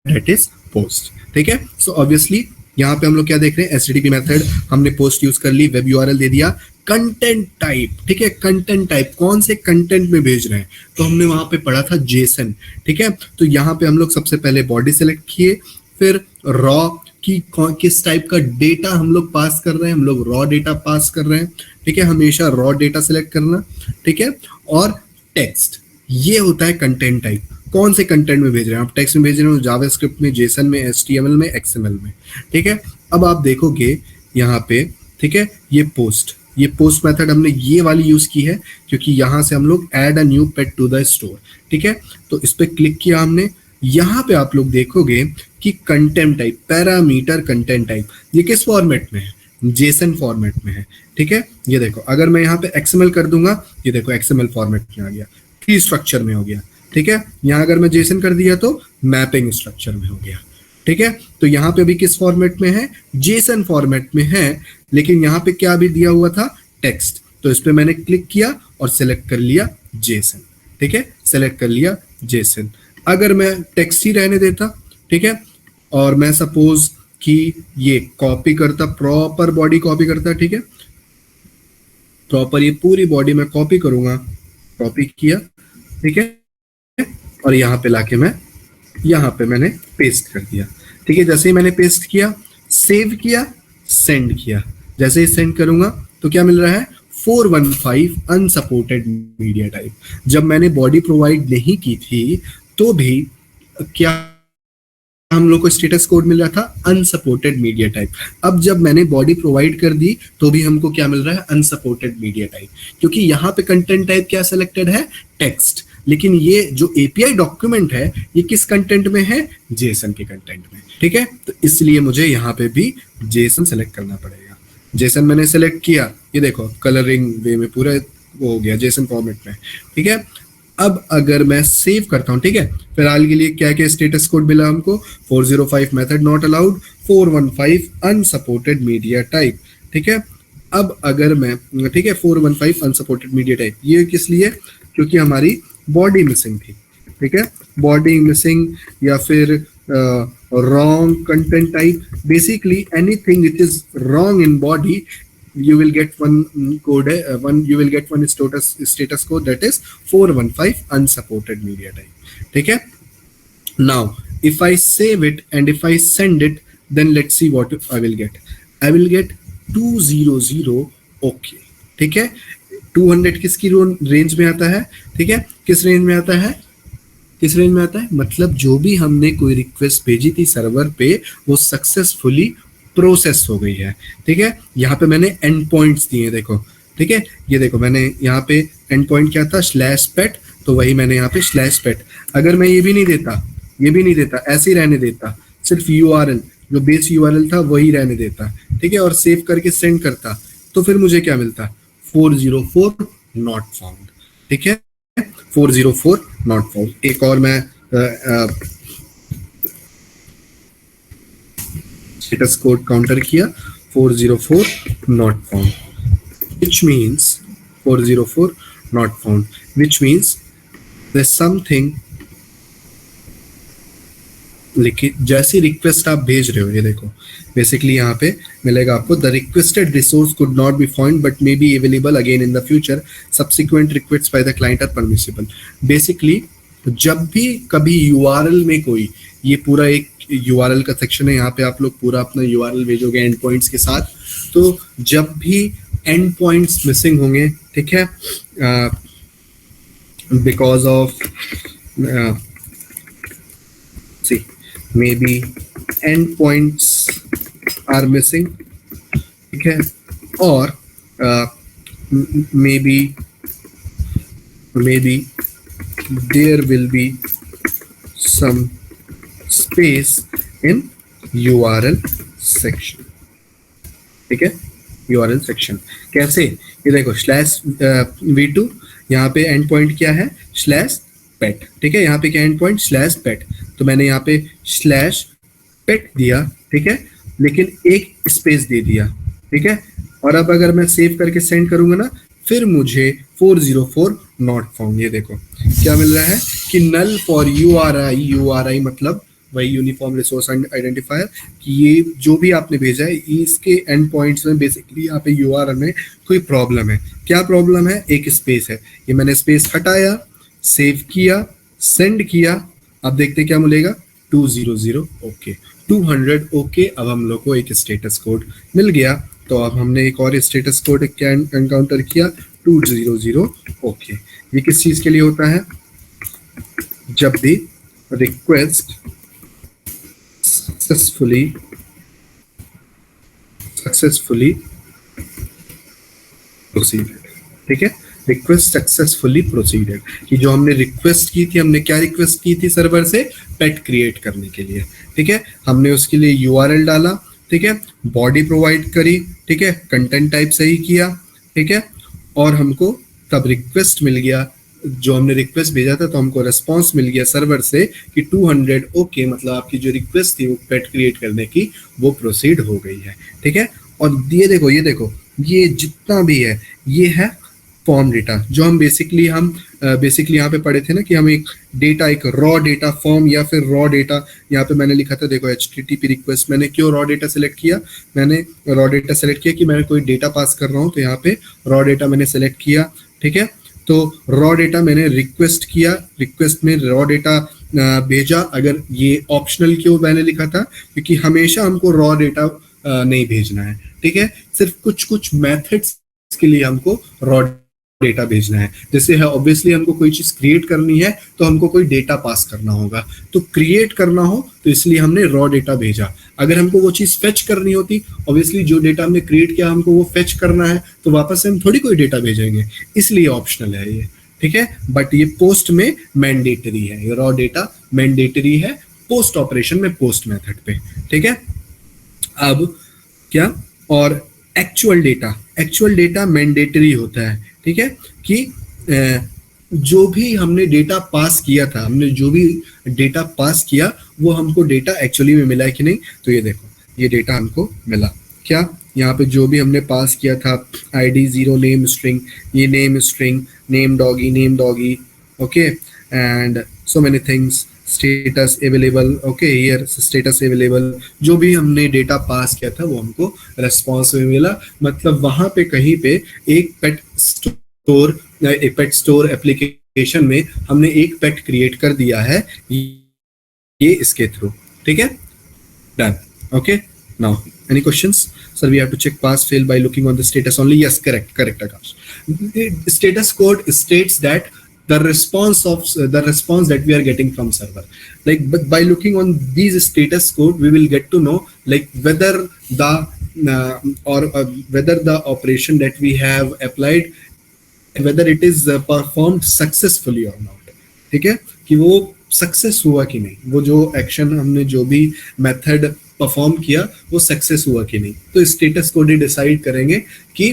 that is post. ठीक है, so obviously यहाँ पे हम लोग क्या देख रहे हैं, HTTP मेथड हमने पोस्ट यूज कर ली, वेब यूआरएल दे दिया, कंटेंट टाइप, ठीक है, कंटेंट टाइप कौन से कंटेंट में भेज रहे हैं, तो हमने वहां पे पढ़ा था जेसन, ठीक है, तो यहाँ पे हम लोग सबसे पहले बॉडी सेलेक्ट किए, फिर रॉ की किस टाइप का डेटा हम लोग पास कर रहे हैं, हम लोग रॉ डेटा पास कर रहे हैं, ठीक है, हमेशा रॉ डेटा सेलेक्ट करना, ठीक है, और टेक्स्ट, ये होता है कंटेंट टाइप, कौन से कंटेंट में भेज रहे हैं आप, टेक्स्ट में भेज रहे हो, जावास्क्रिप्ट में, जेसन में, एचटीएमएल में, एक्सएमएल में, ठीक है। अब आप देखोगे यहाँ पे, ठीक है, ये पोस्ट मेथड हमने ये वाली यूज की है क्योंकि यहाँ से हम लोग add a new pet to the store, ठीक है, तो इस पे क्लिक किया हमने, यहाँ पे आप लोग देखोगे कि content type, parameter content type, ये किस फॉर्मेट में है, जेसन फॉर्मेट में है, ठीक है, ये देखो, अगर मैं यहाँ पे एक्सएमएल कर दूंगा, ये देखो एक्सएमएल फॉर्मेट में आ गया, ट्री स्ट्रक्चर में हो गया, ठीक है, यहाँ अगर मैं जेसन कर दिया तो मैपिंग स्ट्रक्चर में हो गया, ठीक है, तो यहाँ पे भी किस फॉर्मेट में है, जेसन फॉर्मेट में है, लेकिन यहाँ पे क्या भी दिया हुआ था, टेक्स्ट, तो इस पे मैंने क्लिक किया और सिलेक्ट कर लिया जेसन, ठीक है, सेलेक्ट कर लिया जेसन। अगर मैं टेक्स्ट ही रहने देता, ठीक है, और मैं सपोज कि ये कॉपी करता, प्रॉपर बॉडी कॉपी करता, ठीक है, प्रॉपर ये पूरी बॉडी में कॉपी करूंगा, कॉपी किया, ठीक है, और यहाँ पे लाके मैं यहाँ पे मैंने पेस्ट कर दिया, ठीक है, जैसे ही मैंने पेस्ट किया, सेव किया, सेंड किया, जैसे ही सेंड करूंगा तो क्या मिल रहा है, 415 अनसपोर्टेड मीडिया टाइप। जब मैंने बॉडी प्रोवाइड नहीं की थी तो भी क्या हम लोग को स्टेटस कोड मिल रहा था, अनसपोर्टेड मीडिया टाइप। अब जब मैंने बॉडी प्रोवाइड कर दी तो भी हमको क्या मिल रहा है, अनसपोर्टेड मीडिया टाइप, क्योंकि यहाँ पे कंटेंट टाइप क्या सेलेक्टेड है, टेक्स्ट, लेकिन ये जो एपीआई डॉक्यूमेंट है ये किस कंटेंट में है, जेसन के कंटेंट में, ठीक है, तो इसलिए मुझे यहाँ पे भी जेसन सेलेक्ट करना पड़ेगा। जेसन मैंने सेलेक्ट किया, ये देखो कलरिंग वे में पूरा हो गया जेसन फॉर्मेट में, ठीक है। अब अगर मैं सेव करता हूं, ठीक है, फिलहाल के लिए क्या क्या स्टेटस कोड मिला हमको, 405 method not allowed, 415 unsupported media type, ठीक है। अब अगर मैं, ठीक है, 415 अनसपोर्टेड मीडिया टाइप, ये किस लिए, क्योंकि हमारी बॉडी मिसिंग थी, ठीक है, बॉडी मिसिंग या फिर wrong content type, basically anything it is wrong in body, you will get one code, you will get one status code, that is 415 unsupported media type, ठीक है। Now if I save it and if I send it, then let's see what I will get. I will get 200, okay, ठीक है, 200 किसकी range में आता है, ठीक है, किस रेंज में आता है, किस रेंज में आता है, मतलब जो भी हमने कोई रिक्वेस्ट भेजी थी सर्वर पे वो सक्सेसफुली प्रोसेस हो गई है, ठीक है। यहाँ पे मैंने एंड पॉइंट्स दिए, देखो, ठीक है, ये देखो मैंने यहाँ पे एंड पॉइंट क्या था, /pet, तो वही मैंने यहाँ पे /pet। अगर मैं ये भी नहीं देता, ये भी नहीं देता, ऐसे ही रहने देता, सिर्फ यूआरएल जो बेस यूआरएल था वही रहने देता, ठीक है, और सेव करके सेंड करता, तो फिर मुझे क्या मिलता, 404 नॉट फाउंड, ठीक है, 404 नॉट फाउंड। एक और मैं स्टेटस कोड काउंटर किया, 404 not found, which means 404 not found, which means there's something, लेकिन जैसी रिक्वेस्ट आप भेज रहे हो, ये देखो बेसिकली यहाँ पे मिलेगा आपको, the requested resource could not be found but may be available again in the future, subsequent request by the client are permissible. Basically जब भी कभी यूआरएल में कोई, ये पूरा एक यूआरएल का सेक्शन है, यहाँ पे आप लोग पूरा अपना यूआरएल भेजोगे एंड पॉइंट्स के साथ, तो जब भी एंड पॉइंट्स मिसिंग होंगे, ठीक है, because of see may be end points are missing, ठीक है, और may be there will be some space in URL section, ठीक है, यूआरएल सेक्शन। कैसे, ये देखो /v2, यहाँ पे एंड पॉइंट क्या है /pet, ठीक है, यहाँ पे क्या एंड पॉइंट /pet, तो मैंने यहाँ पे /pet दिया, ठीक है, लेकिन एक स्पेस दे दिया, ठीक है। और अब अगर मैं सेव करके सेंड करूंगा ना, फिर मुझे 404 नॉट फाउंड, ये देखो क्या मिल रहा है कि नल फॉर यूआरआई मतलब वही यूनिफॉर्म रिसोर्स आइडेंटिफायर, कि ये जो भी आपने भेजा है इसके एंड पॉइंट्स में बेसिकली यहाँ पे यूआरएल में कोई प्रॉब्लम है। क्या प्रॉब्लम है, एक स्पेस है, ये मैंने स्पेस हटाया, सेव किया, सेंड किया, अब देखते क्या मिलेगा 200 ओके, 200 ओके। अब हम लोग को एक स्टेटस कोड मिल गया। तो अब हमने एक और स्टेटस कोड क्या एनकाउंटर किया 200 ओके। ये किस चीज के लिए होता है, जब भी रिक्वेस्ट सक्सेसफुली प्रोसीडेड, ठीक है, रिक्वेस्ट सक्सेसफुली प्रोसीडेड, कि जो हमने रिक्वेस्ट की थी, हमने क्या रिक्वेस्ट की थी सर्वर से, पेट क्रिएट करने के लिए, ठीक है, हमने उसके लिए यूआरएल डाला, ठीक है, बॉडी प्रोवाइड करी, ठीक है, कंटेंट टाइप सही किया, ठीक है, और हमको तब रिक्वेस्ट मिल गया, जो हमने रिक्वेस्ट भेजा था तो हमको रेस्पॉन्स मिल गया सर्वर से कि 200 ओके, मतलब आपकी जो रिक्वेस्ट थी वो पेट क्रिएट करने की वो प्रोसीड हो गई है, ठीक है। और ये देखो ये जितना भी है ये है फॉर्म डेटा, जो हम बेसिकली यहाँ पे पढ़े थे ना कि हम एक डेटा, एक रॉ डेटा फॉर्म या फिर रॉ डेटा, यहाँ पे मैंने लिखा था देखो HTTP रिक्वेस्ट, मैंने क्यों रॉ डेटा सेलेक्ट किया, मैंने रॉ डेटा सेलेक्ट किया कि मैं कोई डेटा पास कर रहा हूँ, तो यहाँ पे रॉ डेटा मैंने सेलेक्ट किया, ठीक है। तो रॉ डेटा मैंने रिक्वेस्ट किया, रिक्वेस्ट में रॉ डेटा भेजा। अगर ये ऑप्शनल क्यों मैंने लिखा था, क्योंकि हमेशा हमको रॉ डेटा नहीं भेजना है, ठीक है, सिर्फ कुछ मेथड्स के लिए हमको रॉ डेटा भेजना है। जैसे है ऑब्वियसली हमको कोई चीज क्रिएट करनी है तो हमको कोई डेटा पास करना होगा, तो क्रिएट करना हो तो इसलिए हमने रॉ डेटा भेजा। अगर हमको वो चीज फेच करनी होती, ऑब्वियसली जो डेटा हमने क्रिएट किया हमको वो फेच करना है, तो वापस से हम थोड़ी कोई डेटा भेजेंगे, इसलिए ऑप्शनल है ये, ठीक है। बट ये पोस्ट में मैंडेटरी है, ये रॉ डेटा मैंडेटरी है पोस्ट ऑपरेशन में, पोस्ट मेथड पे, ठीक है। अब क्या, और एक्चुअल डेटा मैंडेटरी होता है, ठीक है, कि जो भी हमने डेटा पास किया था, हमने जो भी डेटा पास किया वो हमको डेटा एक्चुअली में मिला है कि नहीं। तो ये देखो ये डेटा हमको मिला, क्या यहाँ पे जो भी हमने पास किया था ID 0 नेम स्ट्रिंग, ये name string, name doggy, okay, and so many things, status available, okay, here status available, जो भी हमने डेटा पास किया था वो हमको रेस्पॉन्स में मिला। मतलब वहां पे कहीं पे एक पेट स्टोर एप्लीकेशन में हमने एक पेट क्रिएट कर दिया है, ये इसके थ्रू, ठीक है, done, okay. Now any questions? Sir, we have to check pass fail by looking on the status only. Yes, correct Akash. The status code states that the response that we are getting from server, like, but by looking on these status code we will get to know like whether the operation that we have applied, whether it is performed successfully or not, ठीक है, कि वो success हुआ कि नहीं, वो जो action हमने जो भी मेथड परफॉर्म किया वो सक्सेस हुआ कि नहीं। तो स्टेटस कोड ही डिसाइड करेंगे कि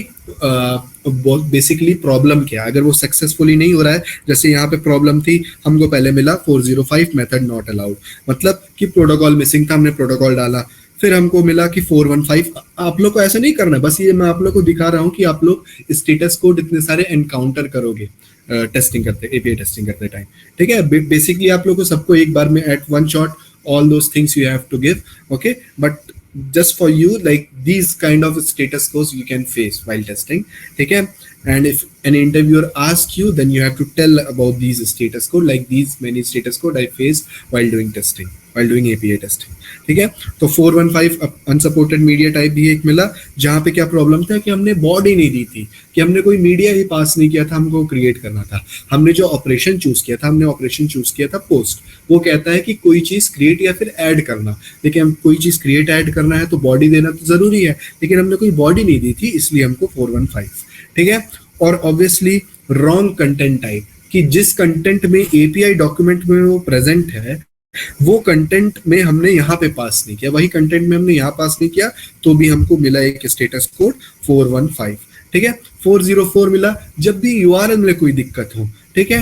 बेसिकली प्रॉब्लम क्या है। अगर वो सक्सेसफुली नहीं हो रहा है, जैसे यहाँ पे प्रॉब्लम थी, हमको पहले मिला 405 मेथड नॉट अलाउड, मतलब कि प्रोटोकॉल मिसिंग था, हमने प्रोटोकॉल डाला, फिर हमको मिला कि 415। आप लोग को ऐसा नहीं करना, बस ये मैं आप लोग को दिखा रहा हूँ कि आप लोग स्टेटस कोड इतने सारे एनकाउंटर करोगे टेस्टिंग करते, एपीआई टेस्टिंग करते टाइम, ठीक है। बेसिकली आप लोग को सबको एक बार में at one shot all those things you have to give, okay, but just for you, like these kind of status codes you can face while testing, okay. And if an interviewer asks you, then you have to tell about these status code, like these many status code I faced while doing testing, while doing API testing, ठीक है। तो 415 unsupported media type भी एक मिला, जहाँ पे क्या problem था कि हमने बॉडी नहीं दी थी, कि हमने कोई मीडिया ही पास नहीं किया था, हमको क्रिएट करना था। हमने जो ऑपरेशन चूज किया था, हमने ऑपरेशन चूज किया था पोस्ट, वो कहता है कि कोई चीज क्रिएट या फिर ऐड करना, लेकिन हम कोई चीज क्रिएट ऐड करना है तो बॉडी देना तो जरूरी है, लेकिन हमने कोई बॉडी नहीं दी थी, इसलिए हमको 415, ठीक है। और ऑब्वियसली रॉन्ग कंटेंट टाइप, कि जिस कंटेंट में एपीआई डॉक्यूमेंट में वो प्रेजेंट है वो कंटेंट में हमने यहाँ पे पास नहीं किया, वही कंटेंट में हमने यहाँ पास नहीं किया, तो भी हमको मिला एक स्टेटस कोड 415। ठीक है, 404 मिला। जब भी यूआरएल में कोई दिक्कत हो, ठीक है,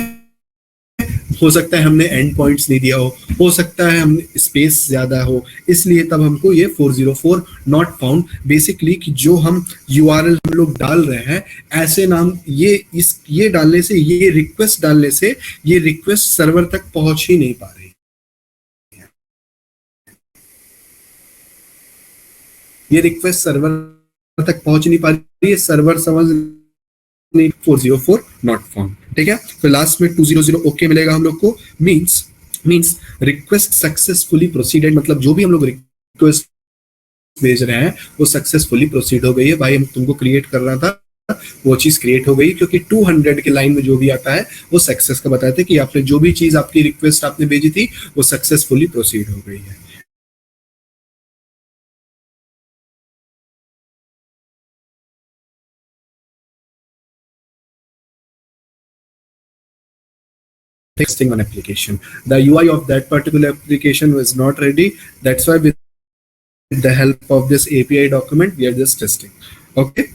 हो सकता है हमने एंड पॉइंट्स नहीं दिया हो सकता है हमने स्पेस ज्यादा हो, इसलिए तब हमको ये 404 नॉट फाउंड, बेसिकली कि जो हम यूआरएल हम लोग डाल रहे हैं ऐसे नाम, ये डालने से, ये रिक्वेस्ट डालने से ये रिक्वेस्ट सर्वर तक पहुंच ही नहीं पा रही, ये रिक्वेस्ट सर्वर तक पहुंच नहीं पा रही है, सर्वर समझ नहीं, 404 नॉट फाउंड। ठीक है, फिर लास्ट में 200 ओके मिलेगा हम लोग को, मींस रिक्वेस्ट सक्सेसफुली प्रोसीडेड, मतलब जो भी हम लोग रिक्वेस्ट भेज रहे हैं वो सक्सेसफुली प्रोसीड हो गई है। भाई हम तुमको क्रिएट कर रहा था, वो चीज क्रिएट हो गई, क्योंकि 200 के लाइन में जो भी आता है वो सक्सेस का बताते हैं कि आपने जो भी चीज, आपकी रिक्वेस्ट आपने भेजी थी वो सक्सेसफुली प्रोसीड हो गई है। Testing one application, the UI of that particular application was not ready, that's why with the help of this API document we are just testing. Okay,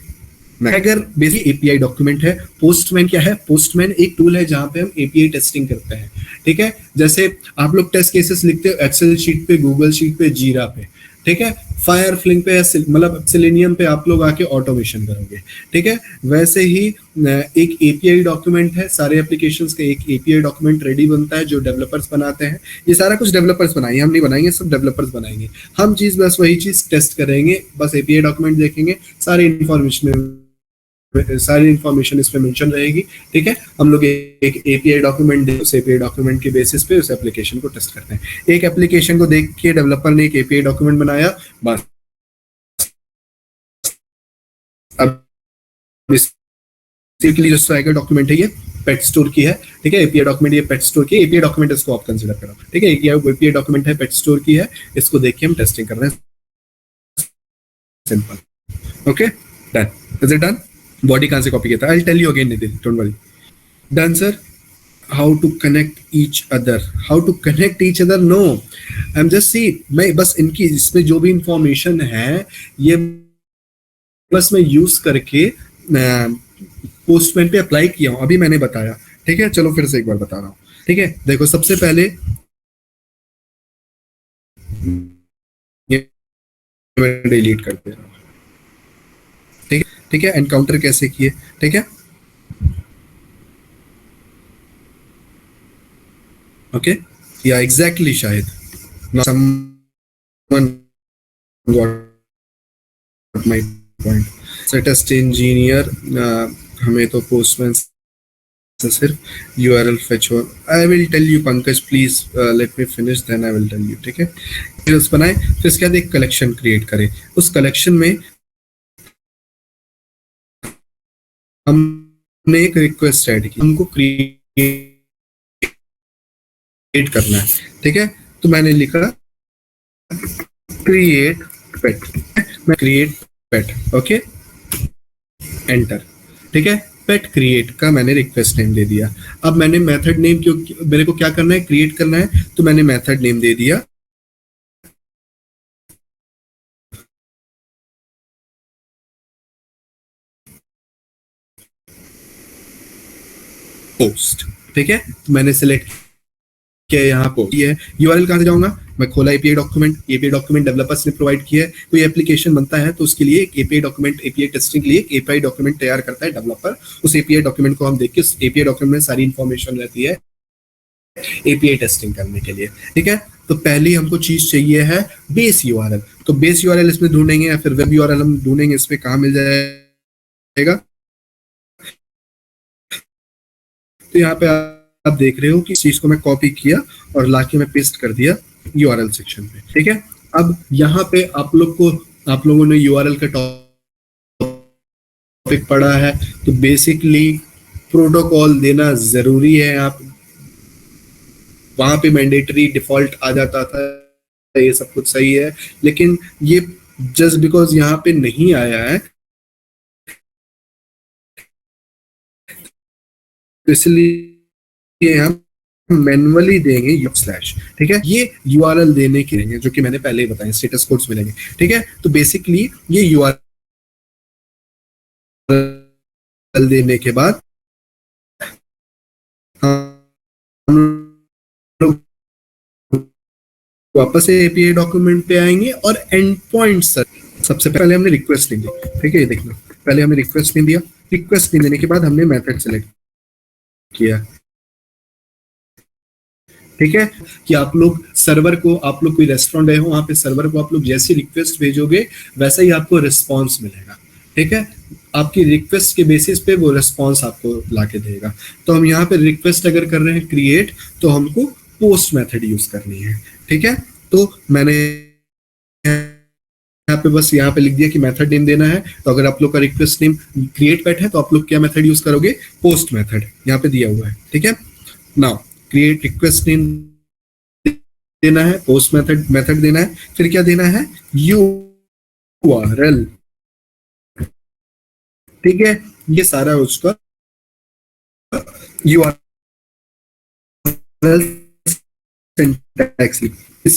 अगर बेसिक एपीआई डॉक्यूमेंट है, postman क्या है, postman एक tool है जहां पे हम API testing करते हैं। ठीक है, जैसे आप लोग टेस्ट केसेस लिखते हो एक्सेल शीट पे, गूगल शीट पे, जीरा पे, ठीक है, फायर फ्लिंग पे, मतलब सेलेनियम पे आप लोग आके ऑटोमेशन करोगे। ठीक है, वैसे ही एक एपीआई डॉक्यूमेंट है, सारे एप्लीकेशंस का एक एपीआई डॉक्यूमेंट रेडी बनता है जो डेवलपर्स बनाते हैं। ये सारा कुछ डेवलपर्स बनाएंगे, हम नहीं बनाएंगे, सब डेवलपर्स बनाएंगे। हम चीज बस वही चीज टेस्ट करेंगे, बस एपीआई डॉक्यूमेंट देखेंगे, सारी इंफॉर्मेशन इसमें मेंशन रहेगी। ठीक है, हम लोग एक एपीआई डॉक्यूमेंट दे, उस एपीआई डॉक्यूमेंट के बेसिस पे उस एप्लीकेशन को टेस्ट करते हैं। एक एप्लीकेशन को देख के डेवलपर ने एक एपीआई डॉक्यूमेंट बनाया, बस अब इसके लिए जो स्वैगर डॉक्यूमेंट है ये पेट स्टोर की है। ठीक है, एपीआई डॉक्यूमेंट ये पेट स्टोर की, एपीआई डॉक्यूमेंट इसको आप कंसीडर करो। ठीक है, एपीआई डॉक्यूमेंट है, पेट स्टोर की है, इसको देख के हम टेस्टिंग कर रहे हैं, simple. Okay, done, is it done? Body कहां से कॉपी किया था, I will tell you again, Nitin, don't worry. Done sir, how to connect each other, how to connect each other, no, I am just see, मैं बस इनकी इसमें जो भी इंफॉर्मेशन है ये बस मैं यूज करके पोस्टमैन पे अप्लाई किया हूं, अभी मैंने बताया। ठीक है, चलो फिर से एक बार बता रहा हूँ। ठीक है, देखो सबसे पहले डिलीट कर दे रहा हूँ। ठीक है, ठीक है, एनकाउंटर कैसे किए, ठीक है, ओके, या एग्जैक्टली, शायद someone got my point। Test engineer, हमें तो पोस्टमैन से सिर्फ यूआरएल फेच हो, I will tell you Pankaj, please let me finish then I will tell you. ठीक है, फिर उस बनाए, फिर इसके बाद एक कलेक्शन क्रिएट करें, उस कलेक्शन में हमने एक रिक्वेस्ट ऐड की, हमको क्रिएट करना है। ठीक है, तो मैंने लिखा क्रिएट पेट, मैं क्रिएट पेट, ओके, एंटर। ठीक है, पेट क्रिएट का मैंने रिक्वेस्ट नेम दे दिया। अब मैंने मेथड नेम, क्योंकि मेरे को क्या करना है, क्रिएट करना है, तो मैंने मेथड नेम दे दिया पोस्ट। ठीक है, तो मैंने सिलेक्ट किया यहाँ पोस्ट, ये यूआरएल कहां से जाऊंगा, मैं खोला API document, API document developers ने प्रोवाइड किया है। कोई एप्लीकेशन बनता है तो उसके लिए एक एपीआई डॉक्यूमेंट, एपीआई टेस्टिंग के लिए एक एपीआई डॉक्यूमेंट तैयार करता है डेवलपर। उस एपीआई डॉक्यूमेंट को हम देख के, उस एपीआई डॉक्यूमेंट में सारी इंफॉर्मेशन रहती है एपीआई टेस्टिंग करने के लिए। ठीक है, तो पहली हमको चीज चाहिए है बेस यूआरएल, तो बेस यूआरएल इसमें ढूंढेंगे, या फिर वेब यूआरएल हम ढूंढेंगे, इसमें कहाँ मिल जाएगा। तो यहाँ पे आप देख रहे हो कि इस चीज को मैं कॉपी किया और लाके मैं पेस्ट कर दिया यूआरएल सेक्शन पे। ठीक है, अब यहाँ पे आप लोगों ने यूआरएल का टॉपिक पढ़ा है, तो बेसिकली प्रोटोकॉल देना जरूरी है। आप वहां पे मैंडेटरी डिफॉल्ट आ जाता था, ये सब कुछ सही है, लेकिन ये जस्ट बिकॉज यहाँ पे नहीं आया है, तो इसलिए हम मैनुअली देंगे यू स्लैश, ठीक है। ये यूआरएल देने के लिए जो कि मैंने पहले ही बताया, स्टेटस कोड्स मिलेंगे, ठीक है। तो बेसिकली ये यूआरएल देने के बाद हम लोग वापस से एपीआई डॉक्यूमेंट पे आएंगे और एंड पॉइंट सर सबसे पहले हमने रिक्वेस्ट लिख दी, ठीक है। ये देखना, पहले हमने रिक्वेस्ट लिख दिया, रिक्वेस्ट लिख देने के बाद हमने मेथड सेलेक्ट किया, ठीक है। कि आप लोग सर्वर को, आप लोग कोई रेस्टोरेंट गए हो, वहां पे सर्वर को आप लोग जैसी रिक्वेस्ट भेजोगे वैसा ही आपको रिस्पॉन्स मिलेगा, ठीक है। आपकी रिक्वेस्ट के बेसिस पे वो रिस्पॉन्स आपको लाके देगा। तो हम यहाँ पे रिक्वेस्ट अगर कर रहे हैं क्रिएट, तो हमको पोस्ट मेथड यूज करनी है, ठीक है। तो मैंने यहाँ पे बस यहाँ पे लिख दिया कि मेथड नेम देना है। तो अगर आप लोग का रिक्वेस्ट नेम क्रिएट पेट है तो आप लोग क्या मेथड यूज करोगे, पोस्ट मेथड, यहाँ पे दिया हुआ है, ठीक है। नाउ क्रिएट रिक्वेस्ट नेम देना है, पोस्ट मेथड देना है, फिर क्या देना है, यूआरएल, ठीक है। ये सारा उसका यूआरएल सिंटैक्स,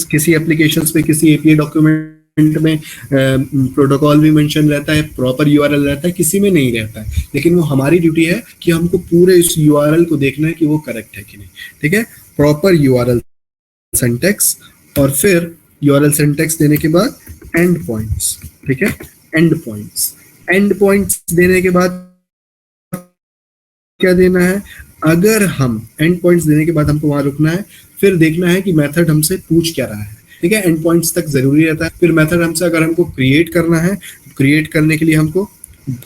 किसी एप्लीकेशंस पे, किसी एपीआई डॉक्यूमेंट में प्रोटोकॉल भी मेंशन रहता है, प्रॉपर यूआरएल रहता है, किसी में नहीं रहता है। लेकिन वो हमारी ड्यूटी है कि हमको पूरे इस यूआरएल को देखना है कि वो करेक्ट है कि नहीं, ठीक है। प्रॉपर यूआरएल सिंटैक्स, और फिर यूआरएल सिंटैक्स देने के बाद एंड पॉइंट्स, ठीक है। एंड पॉइंट्स देने के बाद क्या देना है, अगर हम एंड पॉइंट्स देने के बाद हमको वहां रुकना है, फिर देखना है कि मेथड हमसे पूछ क्या रहा है, ठीक है। एंड पॉइंट्स तक जरूरी रहता है। फिर मेथड हमसे अगर हमको क्रिएट करना है, क्रिएट करने के लिए हमको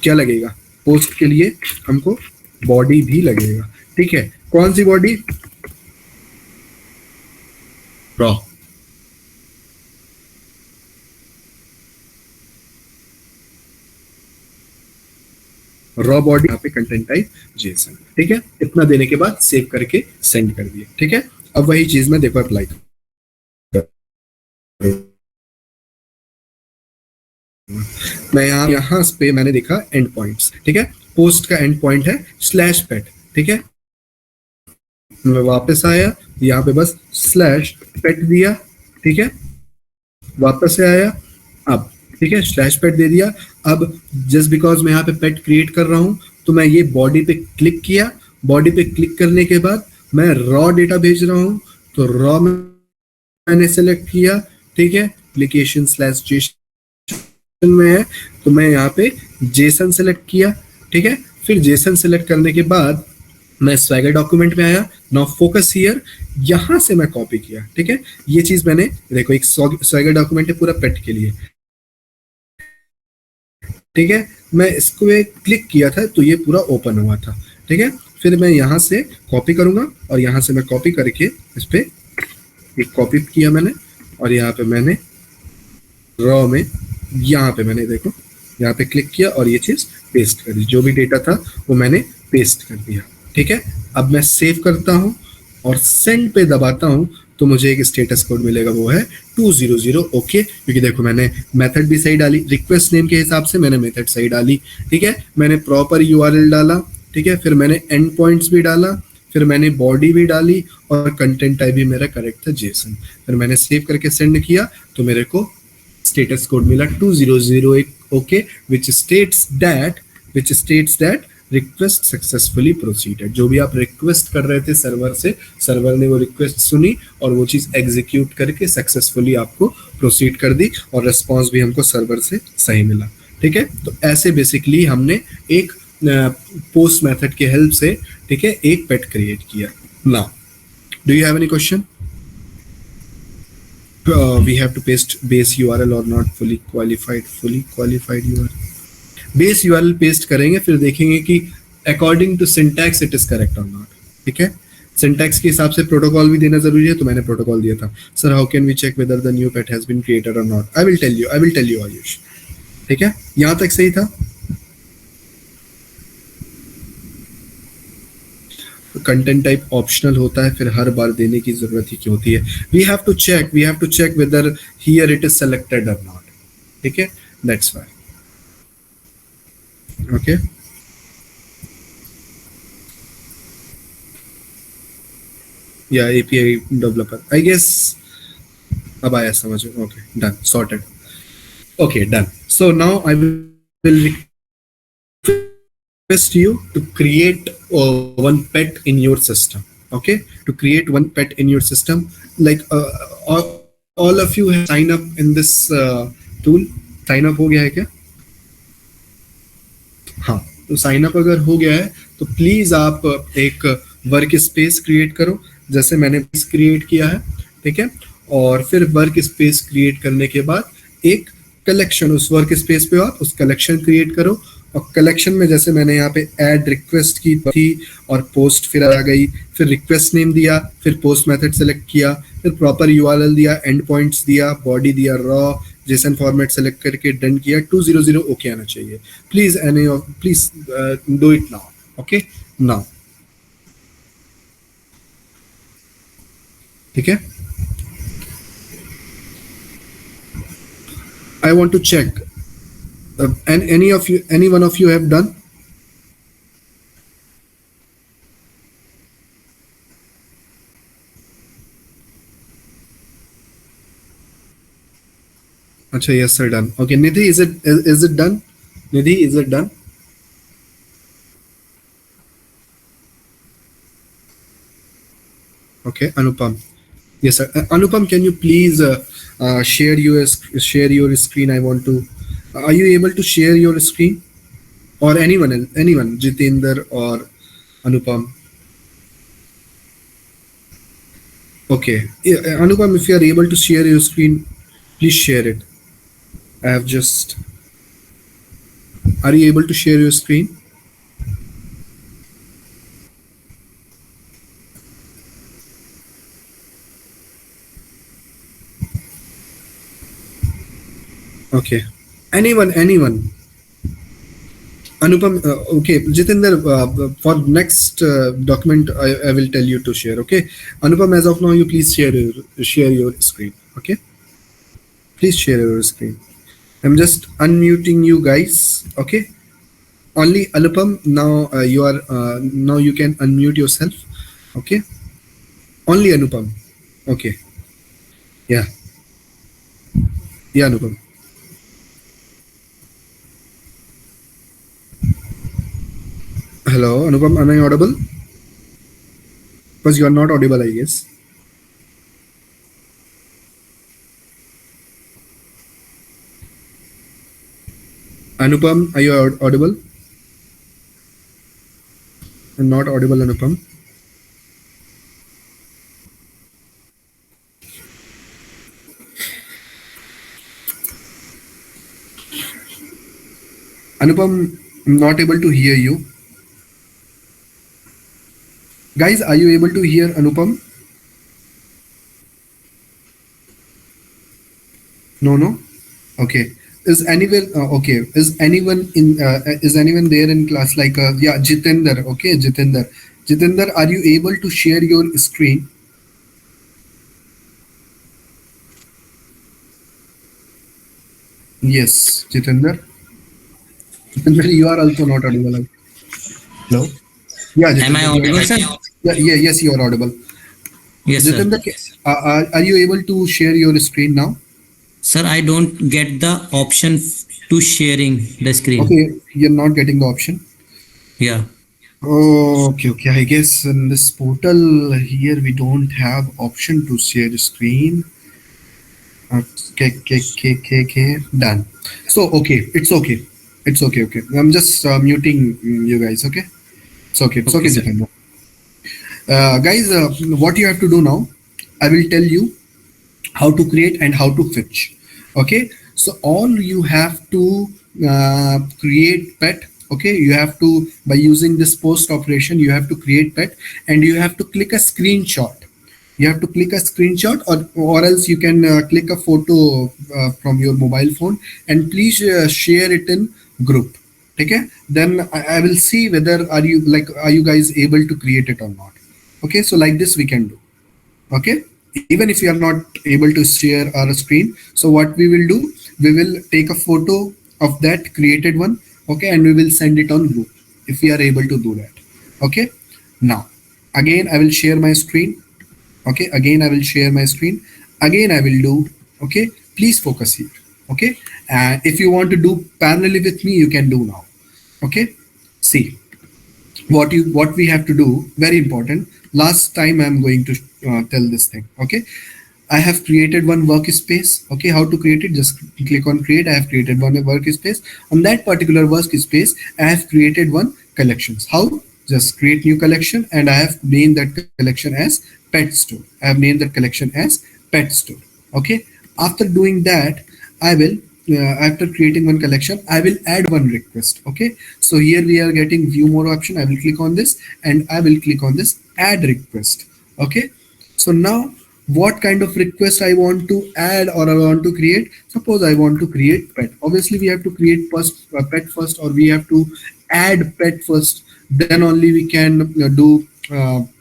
क्या लगेगा, पोस्ट के लिए हमको बॉडी भी लगेगा, ठीक है। कौन सी बॉडी, रॉ, रॉ बॉडी, यहाँ पे कंटेंट टाइप जेसन, ठीक है। इतना देने के बाद सेव करके सेंड कर दिए, ठीक है। अब वही चीज में देखो अप्लाई मैं यहाँ पे मैंने देखा एंड पॉइंट्स, ठीक है। पोस्ट का एंड पॉइंट है स्लैश पेट, ठीक है। मैं वापस आया, यहाँ पे बस स्लैश पेट दिया, ठीक है। वापस से आया, अब ठीक है, स्लैश पेट दे दिया। अब जस्ट बिकॉज मैं यहाँ पे पेट क्रिएट कर रहा हूँ, तो मैं ये बॉडी पे क्लिक किया, बॉडी पे क्लिक करने के बाद मैं रॉ डेटा भेज रहा हूँ, तो रॉ मैंने सेलेक्ट किया, ठीक है। एप्लीकेशन स्लैश जेसन में है, तो मैं यहाँ पे जेसन सेलेक्ट किया, ठीक है। फिर जेसन सेलेक्ट करने के बाद मैं स्वैगर डॉक्यूमेंट में आया, नाउ फोकस हियर, यहां से मैं कॉपी किया, ठीक है। ये चीज मैंने देखो, एक स्वैगर डॉक्यूमेंट है पूरा पेट के लिए, ठीक है। मैं इसको क्लिक किया था तो ये पूरा ओपन हुआ था, ठीक है। फिर मैं यहाँ से कॉपी करूंगा और यहाँ से मैं कॉपी करके इस पे एक कॉपी किया मैंने, और यहाँ पे मैंने रॉ में, यहाँ पे मैंने देखो यहाँ पे क्लिक किया और ये चीज पेस्ट कर दी, जो भी डेटा था वो मैंने पेस्ट कर दिया, ठीक है। अब मैं सेव करता हूँ और सेंड पे दबाता हूँ, तो मुझे एक स्टेटस कोड मिलेगा, वो है 200, ओके। क्योंकि देखो मैंने मेथड भी सही डाली, रिक्वेस्ट नेम के हिसाब से मैंने मेथड सही डाली, ठीक है। मैंने प्रॉपर यूआरएल डाला, ठीक है। फिर मैंने एंड पॉइंट्स भी डाला, फिर मैंने बॉडी भी डाली, और कंटेंट टाइप भी मेरा करेक्ट था जेसन। फिर मैंने सेव करके सेंड किया, तो मेरे को स्टेटस कोड मिला 200, okay, which states that request successfully proceeded. जो भी आप रिक्वेस्ट कर रहे थे सर्वर से, सर्वर ने वो रिक्वेस्ट सुनी और वो चीज एग्जीक्यूट करके सक्सेसफुली आपको प्रोसीड कर दी, और रिस्पॉन्स भी हमको सर्वर से सही मिला, ठीक है। तो ऐसे बेसिकली हमने एक पोस्ट मेथड के हेल्प से, ठीक है, एक पेट क्रिएट किया। Now do you have any question? We have to paste base URL or not, fully qualified URL, base URL paste करेंगे, फिर देखेंगे कि according to syntax it is correct और नॉट, ठीक है। सिंटैक्स के हिसाब से प्रोटोकॉल भी देना जरूरी है, तो मैंने प्रोटोकॉल दिया था, sir how can we check whether the new pet has been created or not, I will tell you Ayush, ठीक है। यहां तक सही था। कंटेंट टाइप ऑप्शनल होता है, फिर हर बार देने की जरूरत ही क्यों होती है। We have to check whether here it is selected और नॉट, ठीक है, that's why, okay. Yeah, API developer, I guess. अब आया समझ में. Okay, done, sorted. Okay, done. So now I will request you to create one pet in your system. Okay, to create one pet in your system. Like all of you have signed up in this tool. Sign up हो गया है क्या? हाँ, तो sign up अगर हो गया है तो प्लीज आप एक वर्क स्पेस क्रिएट करो, जैसे मैंने क्रिएट किया है. ठीक है, और फिर वर्क स्पेस क्रिएट करने के बाद एक कलेक्शन, उस वर्क स्पेस पे आप उस कलेक्शन क्रिएट करो. और कलेक्शन में जैसे मैंने यहाँ पे ऐड रिक्वेस्ट की थी और पोस्ट फिर आ गई, फिर रिक्वेस्ट नेम दिया, फिर पोस्ट मेथड सेलेक्ट किया, फिर प्रॉपर यूआरएल दिया, एंड पॉइंट्स दिया, बॉडी दिया, रॉ जेसन फॉर्मेट सेलेक्ट करके डन किया. 200 ओके आना चाहिए. Please any of please do it now. Okay, now. ठीक है, I want to check. And any one of you have done? Acha, yes sir, done. Okay, Nidhi, is it done? Nidhi, is it done? Okay, Anupam. Yes sir. Anupam, can you please share your screen? I want to. Are you able to share your screen? Or anyone else, anyone, Jitendra or Anupam? Okay, Anupam, if you are able to share your screen, please share it. I have just. Are you able to share your screen? Okay. Anyone. Anupam, okay. Jitendra, for next document, I will tell you to share. Okay. Anupam, as of now, you please share your screen. Okay. Please share your screen. I'm just unmuting you guys. Okay. Only Anupam, now now you can unmute yourself. Okay. Only Anupam. Okay. Yeah. Yeah, Anupam. Hello, Anupam. Am I audible? Because you are not audible, I guess. Anupam, are you audible? I'm not audible, Anupam. Anupam, I'm not able to hear you. Guys, are you able to hear Anupam? No. Okay. Is anyone okay? Is anyone there in class? Like yeah, Jitender. Okay, Jitender. Jitender, are you able to share your screen? Yes, Jitender. Jitender, you are also not audible. Hello. Yeah, Am I Jitender. audible, sir? Yes, you are audible. Yes, sir. Jitender, are you able to share your screen now? Sir, I don't get the option to sharing the screen. Okay, you're not getting the option. Yeah. Oh, okay. I guess in this portal here we don't have option to share screen. Okay. Done. So okay, it's okay. It's okay. Okay. I'm just muting you guys. Okay. It's okay. It's okay, Okay, sir. Jitendra. Guys, what you have to do now, I will tell you how to create and how to fetch. Okay, so all you have to create pet. Okay, you have to, by using this post operation, you have to create pet and you have to click a screenshot. You have to click a screenshot, or else you can click a photo from your mobile phone and please share it in group. Okay, then I will see whether are you guys able to create it or not. Okay, so like this we can do. Okay, even if you are not able to share our screen, so what we will do, we will take a photo of that created one. Okay, and we will send it on group if we are able to do that. Okay, now again I will share my screen. Okay, again I will share my screen. Again I will do. Okay, please focus here. Okay, and if you want to do parallelly with me, you can do now. Okay, see what we have to do. Very important. Last time I'm going to tell this thing. Okay, I have created one workspace. Okay, how to create it? Just click on create. I have created one workspace. On that particular workspace, I have created one collections. How? Just create new collection, and I have named that collection as pet store. I have named that collection as pet store. Okay, after doing that, I will after creating one collection, I will add one request. Okay, so here we are getting view more option. I will click on this, and I will click on this add request. Okay, so now what kind of request I want to add or I want to create. Suppose I want to create pet. Obviously we have to create first pet first, or we have to add pet first, then only we can do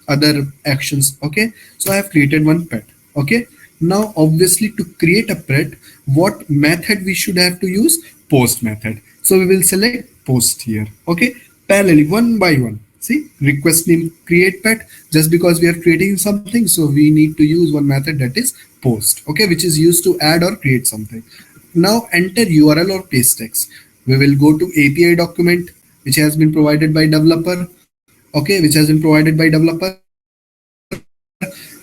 other actions. Okay, so I have created one pet. Okay, now obviously to create a pet, what method we should have to use? Post method. So we will select post here. Okay, parallelly one by one. See, request name create pet. Just because we are creating something, so we need to use one method, that is post. Okay, which is used to add or create something. Now enter URL or paste text. We will go to API document which has been provided by developer. Okay, which has been provided by developer.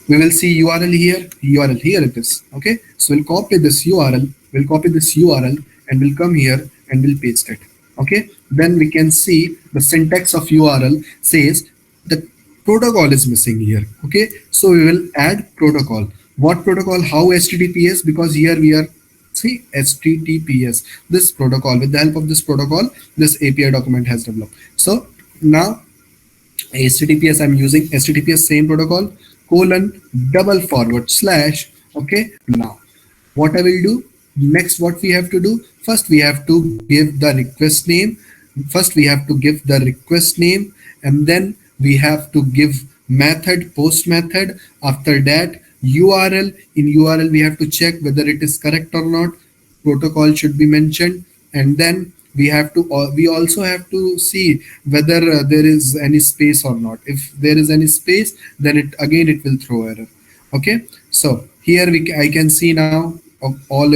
We will see URL here. URL here it is. Okay, so we'll copy this URL. We'll copy this URL and we'll come here and we'll paste it. Okay, then we can see the syntax of URL says the protocol is missing here. Okay, so we will add protocol. What protocol? How? HTTPS, because here we are, see, HTTPS, this protocol. With the help of this protocol, this API document has developed. So now HTTPS, I'm using HTTPS same protocol colon double forward slash. Okay, now what I will do next, what we have to do, first we have to give the request name. First we have to give the request name, and then we have to give method, post method. After that URL. In URL we have to check whether it is correct or not. Protocol should be mentioned, and then we have to we also have to see whether there is any space or not. If there is any space, then it again it will throw error. Okay, so here I can see now all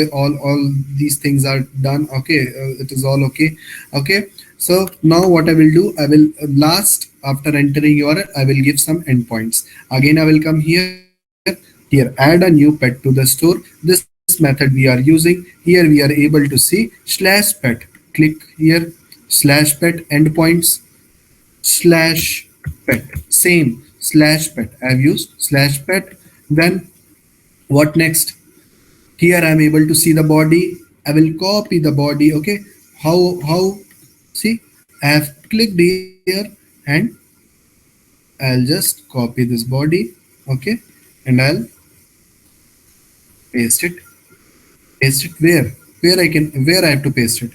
these things are done. Okay, it is all okay. Okay, so now what I will do, I will last, after entering URL, I will give some endpoints. Again I will come here, add a new pet to the store. This method we are using. Here we are able to see slash pet. Click here, slash pet endpoints, slash pet, same slash pet. I have used slash pet. Then what next? Here I am able to see the body. I will copy the body. Okay, how? See, I have clicked here, and I'll just copy this body. Okay, and I'll paste it. Paste it where I have to paste it.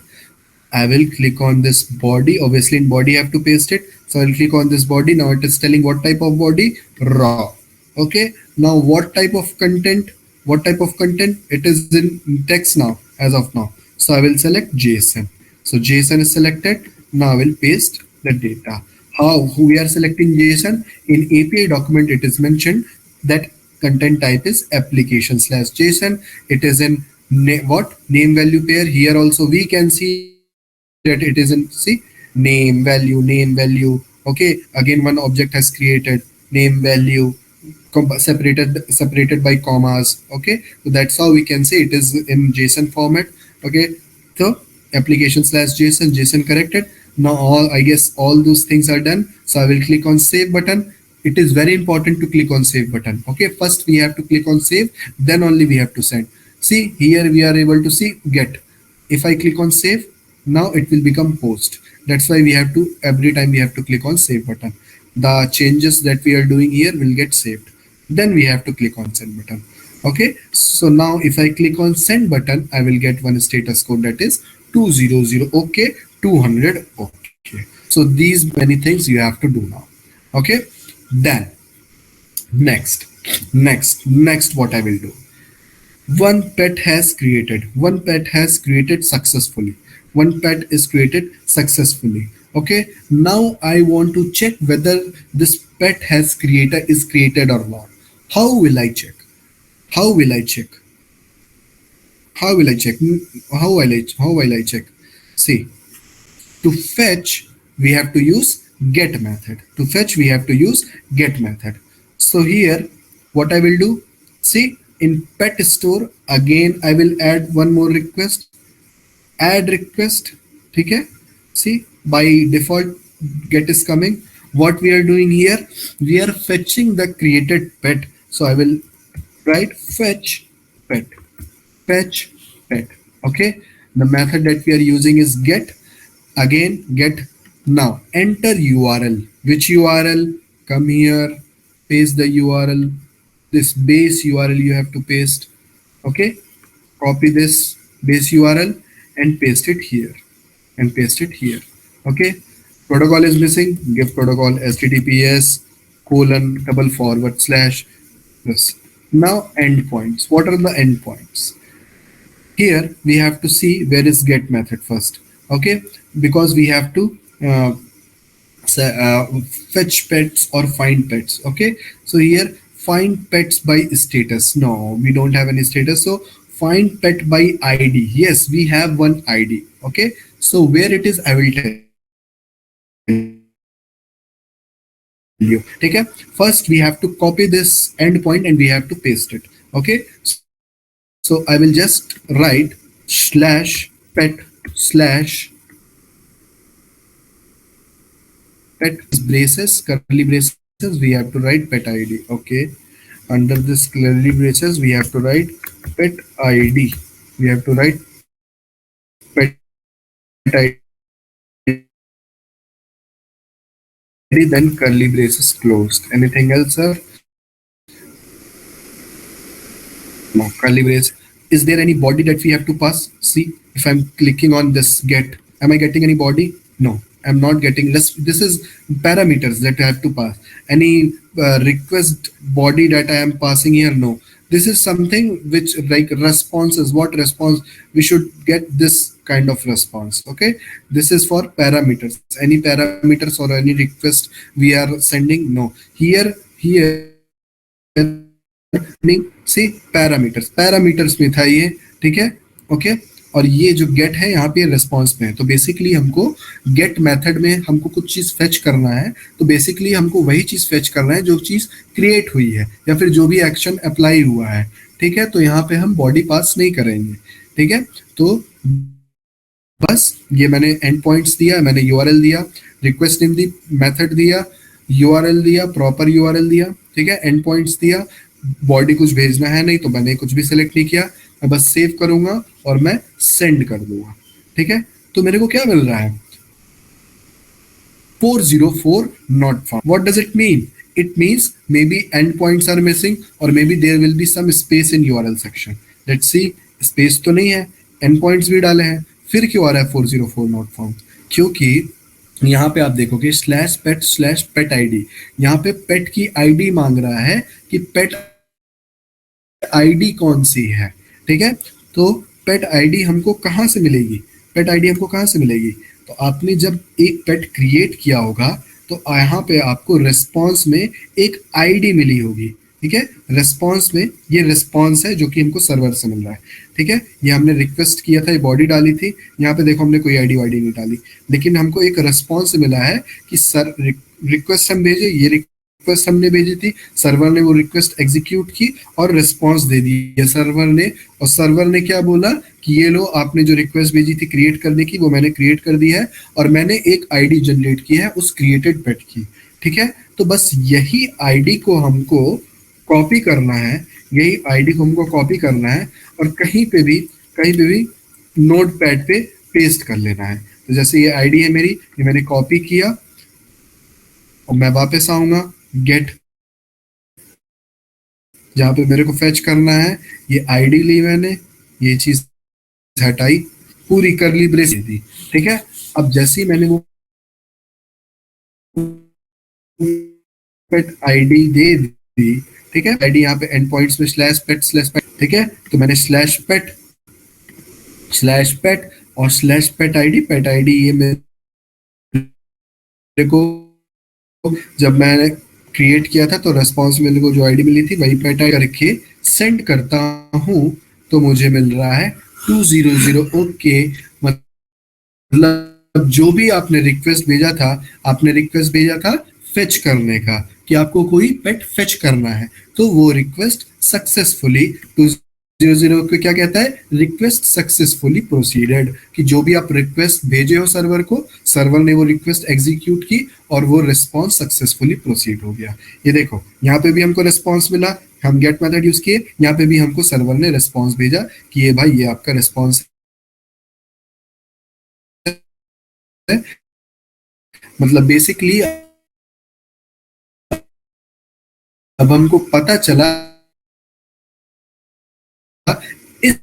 I will click on this body. Obviously in body I have to paste it. So I'll click on this body. Now it is telling what type of body? Raw. Okay. Now what type of content? What type of content? It is in text now, as of now. So I will select JSON. So JSON is selected. Now I will paste the data. How we are selecting JSON? In API document it is mentioned that content type is application slash JSON. It is in what? Name value pair. Here also we can see that it is in, see, name value. Okay, again one object has created name value separated by commas. Okay, so that's how we can say it is in JSON format. Okay, so application slash JSON corrected. Now all, I guess all those things are done. So I will click on save button. It is very important to click on save button. Okay, first we have to click on save, then only we have to send. See, here we are able to see get. If I click on save, now it will become post. That's why we have to, every time we have to click on save button. The changes that we are doing here will get saved. Then we have to click on send button. Okay, so now if I click on send button, I will get one status code, that is 200. Okay, 200. Okay, so these many things you have to do now. Okay, then next what I will do, one pet has created successfully. One pet is created successfully. Okay, now I want to check whether this pet is created or not. How will I check? How will I check? How will I check? How will I check? See, to fetch, we have to use get method. To fetch, we have to use get method. So here, what I will do, see, in pet store, again, I will add one more request, add request, ठीक है? See, by default, get is coming. What we are doing here, we are fetching the created pet. So I will write fetch pet, fetch pet. Okay, the method that we are using is get. Again, get. Now enter URL. Which URL? Come here, paste the URL. This base URL you have to paste. Okay, copy this base URL and paste it here, and paste it here. Okay, protocol is missing. Give protocol https colon double forward slash this. Now endpoints. What are the endpoints? Here we have to see where is get method first. Okay, because we have to fetch pets or find pets. Okay, so here find pets by status. No, we don't have any status. So find pet by ID. Yes, we have one ID. Okay, so where it is, I will tell you. Okay, first we have to copy this endpoint and we have to paste it. Okay, so I will just write slash pet slash pet braces, curly braces, we have to write pet ID. Okay, under this curly braces, we have to write pet ID. We have to write pet ID, then curly braces closed. Anything else, sir? No, curly brace. Is there any body that we have to pass? See, if I'm clicking on this get, am I getting any body? No, I'm not getting. This is parameters that I have to pass. Any request body that I am passing here? No. This is something which like responses. What response we should get? This kind of response. Okay, this is for parameters. Any parameters or any request we are sending? No. Here से parameters parameters में था ये, ठीक है? Okay, और ये जो gate है यहाँ पे रेस्पॉन्स में है। तो बेसिकली हमको गेट मेथड में हमको कुछ चीज फेच करना है, तो बेसिकली हमको वही चीज फेच करना है जो चीज क्रिएट हुई है या फिर जो भी एक्शन अप्लाई हुआ है, ठीक है? तो यहाँ पे हम बॉडी पास नहीं करेंगे, ठीक है? तो बस ये मैंने एंड पॉइंट्स दिया, मैंने यूआरएल दिया, रिक्वेस्ट नेम दी, मेथड दिया, यूआरएल दिया, प्रॉपर यूआरएल दिया, ठीक है? एंड पॉइंट्स दिया, बॉडी कुछ भेजना है नहीं तो मैंने कुछ भी सिलेक्ट नहीं किया, मैं बस सेव करूंगा और मैं सेंड कर दूंगा, ठीक है? तो मेरे को क्या मिल रहा है? 404 not found. What does it mean? It means maybe endpoints are missing or maybe there will be some space in URL section. Let's see, space तो नहीं है, endpoints भी डाले हैं, फिर क्यों आ रहा है 404 not found? क्योंकि यहाँ पे आप देखोगे /pet/pet id, यहाँ पे पेट की आईडी मांग रहा है कि पेट आईडी कौन सी है, ठीक है? तो पेट आईडी हमको कहाँ से मिलेगी? पेट आईडी हमको कहाँ से मिलेगी? तो आपने जब एक पेट क्रिएट किया होगा तो यहाँ पे आपको रेस्पॉन्स में एक आईडी मिली होगी, ठीक है? रेस्पॉन्स में ये रेस्पॉन्स है जो कि हमको सर्वर से मिल रहा है, ठीक है? ये हमने रिक्वेस्ट किया था, ये बॉडी डाली थी, यहाँ पे देखो हमने कोई आईडी वाईडी नहीं डाली, लेकिन हमको एक रेस्पॉन्स मिला है कि सर रिक्वेस्ट हम भेजे, ये रिक्वेस्ट हमने भेजी थी, सर्वर ने वो रिक्वेस्ट एग्जीक्यूट की और रिस्पॉन्स दे दी सर्वर ने, और सर्वर ने क्या बोला कि ये लो आपने जो रिक्वेस्ट भेजी थी क्रिएट करने की वो मैंने क्रिएट कर दी है और मैंने एक आईडी जनरेट की है उस क्रिएटेड पेट की, ठीक है? तो बस यही आईडी को हमको कॉपी करना है, यही आईडी को हमको कॉपी करना है और कहीं पे भी नोट पैड पे पेस्ट कर लेना है। तो जैसे ये आईडी है मेरी, ये मैंने कॉपी किया और मैं वापस आऊंगा गेट, जहां पे मेरे को फेच करना है, ये आईडी ली मैंने, ये चीज हटाई, पूरी करली ब्रेस दी, ठीक है? अब जैसे ही मैंने वो पेट आईडी दे दी, ठीक है? आईडी यहाँ पे एंड पॉइंट्स में /pet/pet, ठीक है? तो मैंने /pet और /pet id ये मेरे को जब मैंने क्रिएट किया था, तो रेस्पॉन्स मेरे को जो आईडी मिली थी वही पे टाइप करके सेंड करता हूँ, तो मुझे मिल रहा है 200। ओके, मतलब जो भी आपने रिक्वेस्ट भेजा था, आपने रिक्वेस्ट भेजा था फेच करने का, कि आपको कोई पेट फेच करना है, तो वो रिक्वेस्ट सक्सेसफुली 200 को क्या कहता है, रिक्वेस्ट सक्सेसफुली प्रोसीडेड, कि जो भी आप रिक्वेस्ट भेजे हो सर्वर को, सर्वर ने वो रिक्वेस्ट एग्जीक्यूट की और वो रिस्पॉन्स सक्सेसफुली प्रोसीड हो गया। ये देखो यहाँ पे भी हमको रिस्पॉन्स मिला, हम गेट मेथड यूज किए, यहाँ पे भी हमको सर्वर ने रिस्पॉन्स भेजा कि ये भाई ये आपका रिस्पॉन्स है। मतलब बेसिकली अब हमको पता चला इस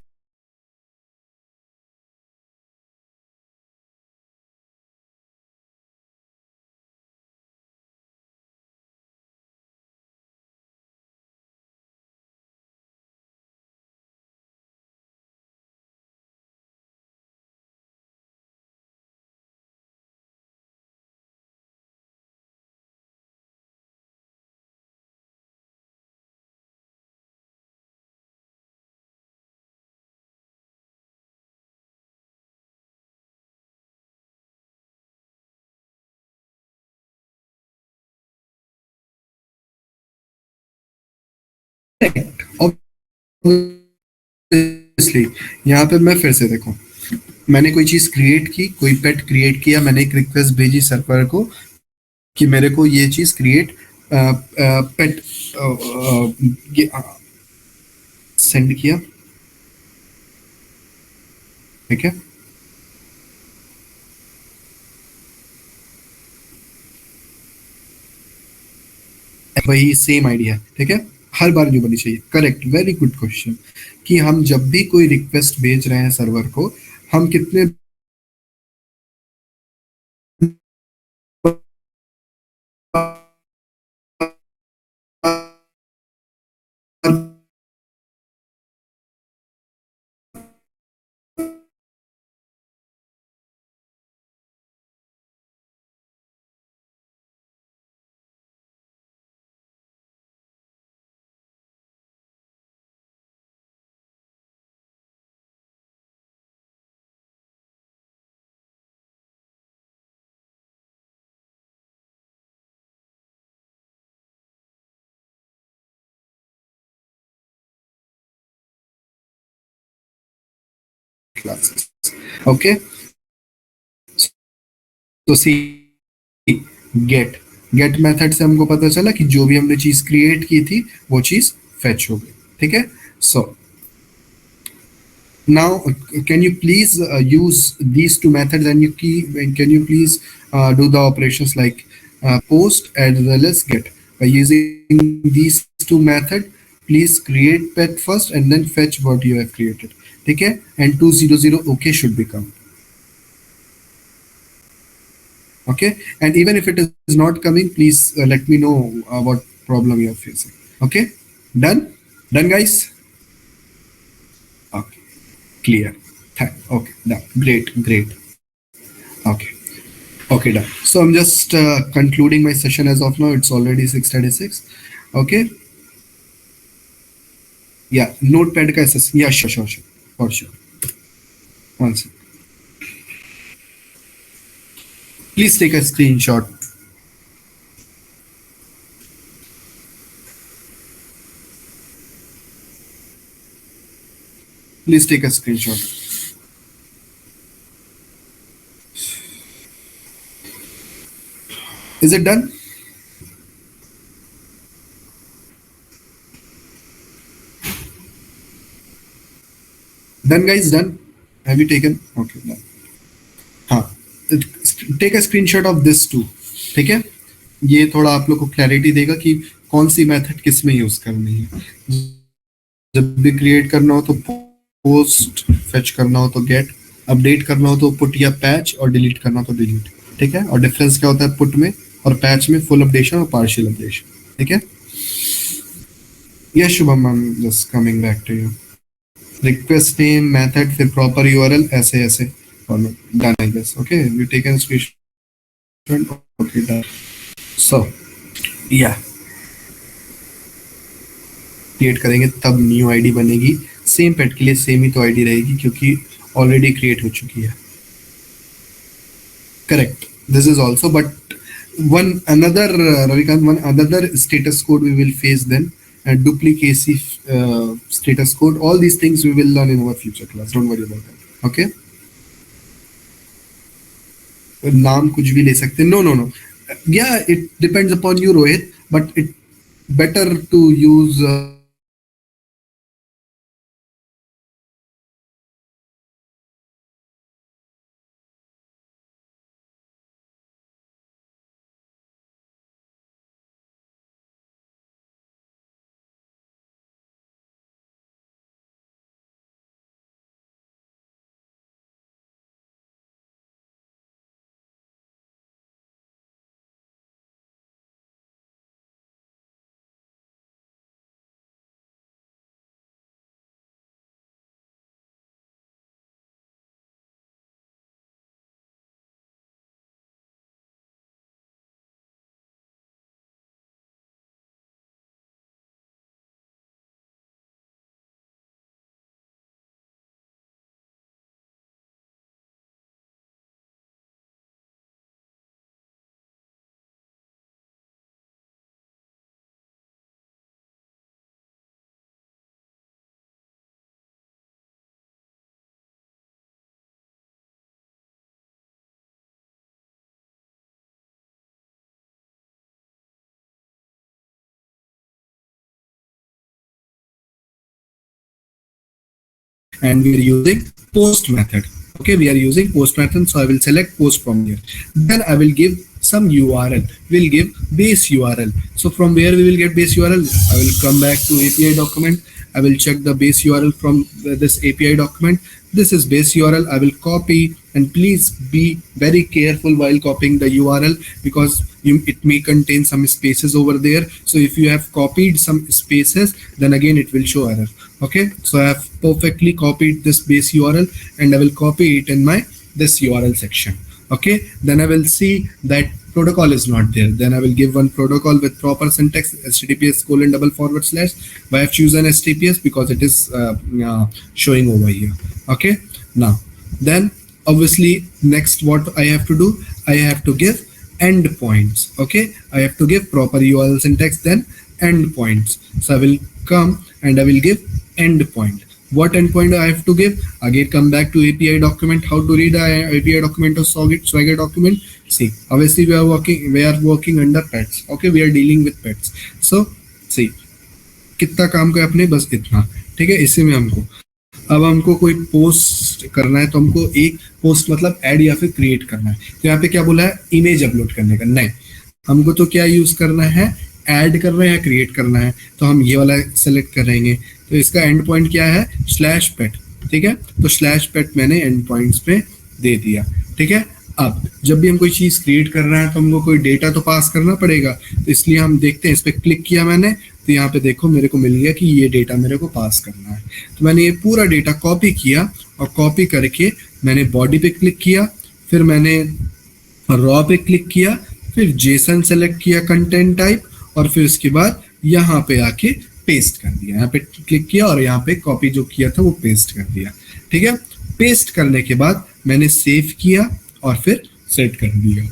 ऑब्वियसली यहाँ पे मैं फिर से देखो, मैंने कोई चीज क्रिएट की, कोई पेट क्रिएट किया, मैंने एक रिक्वेस्ट भेजी सर्वर को कि मेरे को ये चीज क्रिएट पेट सेंड किया, ठीक है। वही सेम आइडिया, ठीक है, हर बार जो बनी चाहिए, करेक्ट, वेरी गुड क्वेश्चन, कि हम जब भी कोई रिक्वेस्ट भेज रहे हैं सर्वर को, हम कितने क्लासेस, ओके। तो सी गेट गेट मेथड से हमको पता चला कि जो भी हमने चीज क्रिएट की थी वो चीज फेच हो गई, ठीक है। सो now can you please use these two methods, and can you please do the operations like post as well as get by using these two method? Please create pet first and then fetch what you have created, ठीक है, and 200 okay should become, okay, and even if it is not coming, please let me know what problem you are facing. Okay, done guys. Okay, clear. Okay, done. Great. Okay, okay, done. So I'm just concluding my session as of now. It's already 6:36. Okay, yeah, notepad ka access, yeah, sure, for sure. One second. Please take a screenshot. Please take a screenshot. Is it done? Done guys, done. Have you taken? Okay, done. हाँ, take a screenshot of this too, ठीक है, ये थोड़ा आप लोग को clarity देगा कि कौन सी मेथड किस में यूज करनी है। जब भी क्रिएट करना हो तो पोस्ट, फेच करना हो तो गेट, अपडेट करना हो तो पुट या पैच, और डिलीट करना हो तो डिलीट, ठीक है। और डिफरेंस क्या होता है पुट में और पैच में? फुल अपडेशन और पार्शियल अपडेशन, ठीक है। Yes Shubham, I am just coming back to you. Request name, method, फिर प्रॉपर यूआरएल, ऐसे format, done I guess. Okay, you taken screenshot, okay, done. So yeah, create करेंगे तब new ID बनेगी। Same pet के लिए same ही तो ID रहेगी क्योंकि ऑलरेडी क्रिएट हो चुकी है। Correct, this is also but one another Ravikant, one another status code we will face then, duplicacy status code, all these things we will learn in our future class, don't worry about that, okay? नाम कुछ भी ले सकते, no no no, yeah, it depends upon you Rohit, but it better to use and we are using post method. Okay, we are using post method, so I will select post from here. Then I will give some URL. We'll give base URL. So from where we will get base URL? I will come back to API document. I will check the base URL from this API document. This is base URL. I will copy, and please be very careful while copying the URL because it may contain some spaces over there. So if you have copied some spaces, then again it will show error. Okay, so I have perfectly copied this base URL and I will copy it in my this URL section. Okay, then I will see that protocol is not there. Then I will give one protocol with proper syntax, https:// why I have chosen HTTPS because it is showing over here. Okay, now then obviously next what I have to do, I have to give endpoints. Okay, I have to give proper URL syntax, then endpoints. So I will come and I will give endpoint. What endpoint I have to give? Again, come back to API document. How to read the API document of Swagger document? See, obviously we are working under pets. Okay, we are dealing with pets. So see, कितना काम का अपने बस इतना, ठीक है। इसी में हमको अब हमको कोई पोस्ट करना है तो हमको एक पोस्ट मतलब ऐड या फिर क्रिएट करना है। तो यहाँ पे क्या बोला है, इमेज अपलोड करने का, नहीं, हमको तो क्या यूज करना है, ऐड करना है या क्रिएट करना है। तो हम ये वाला सेलेक्ट करेंगे। तो इसका एंड पॉइंट क्या है, /pet, ठीक है। तो /pet मैंने एंड पॉइंट्स पे दे दिया, ठीक है। अब जब भी हम कोई चीज क्रिएट कर रहे हैं तो हमको कोई डेटा तो पास करना पड़ेगा। तो इसलिए हम देखते हैं, इस पर क्लिक किया मैंने तो यहाँ पे देखो मेरे को मिल गया कि ये डेटा मेरे को पास करना है। तो मैंने ये पूरा डेटा कॉपी किया और कॉपी करके मैंने बॉडी पे क्लिक किया, फिर मैंने रॉ पे क्लिक किया, फिर जेसन सेलेक्ट किया कंटेंट टाइप, और फिर उसके बाद यहाँ पे आके पेस्ट कर दिया। यहाँ पे क्लिक किया और यहाँ पे कॉपी जो किया था वो पेस्ट कर दिया, ठीक है। पेस्ट करने के बाद मैंने सेव किया और फिर सेट कर दिया।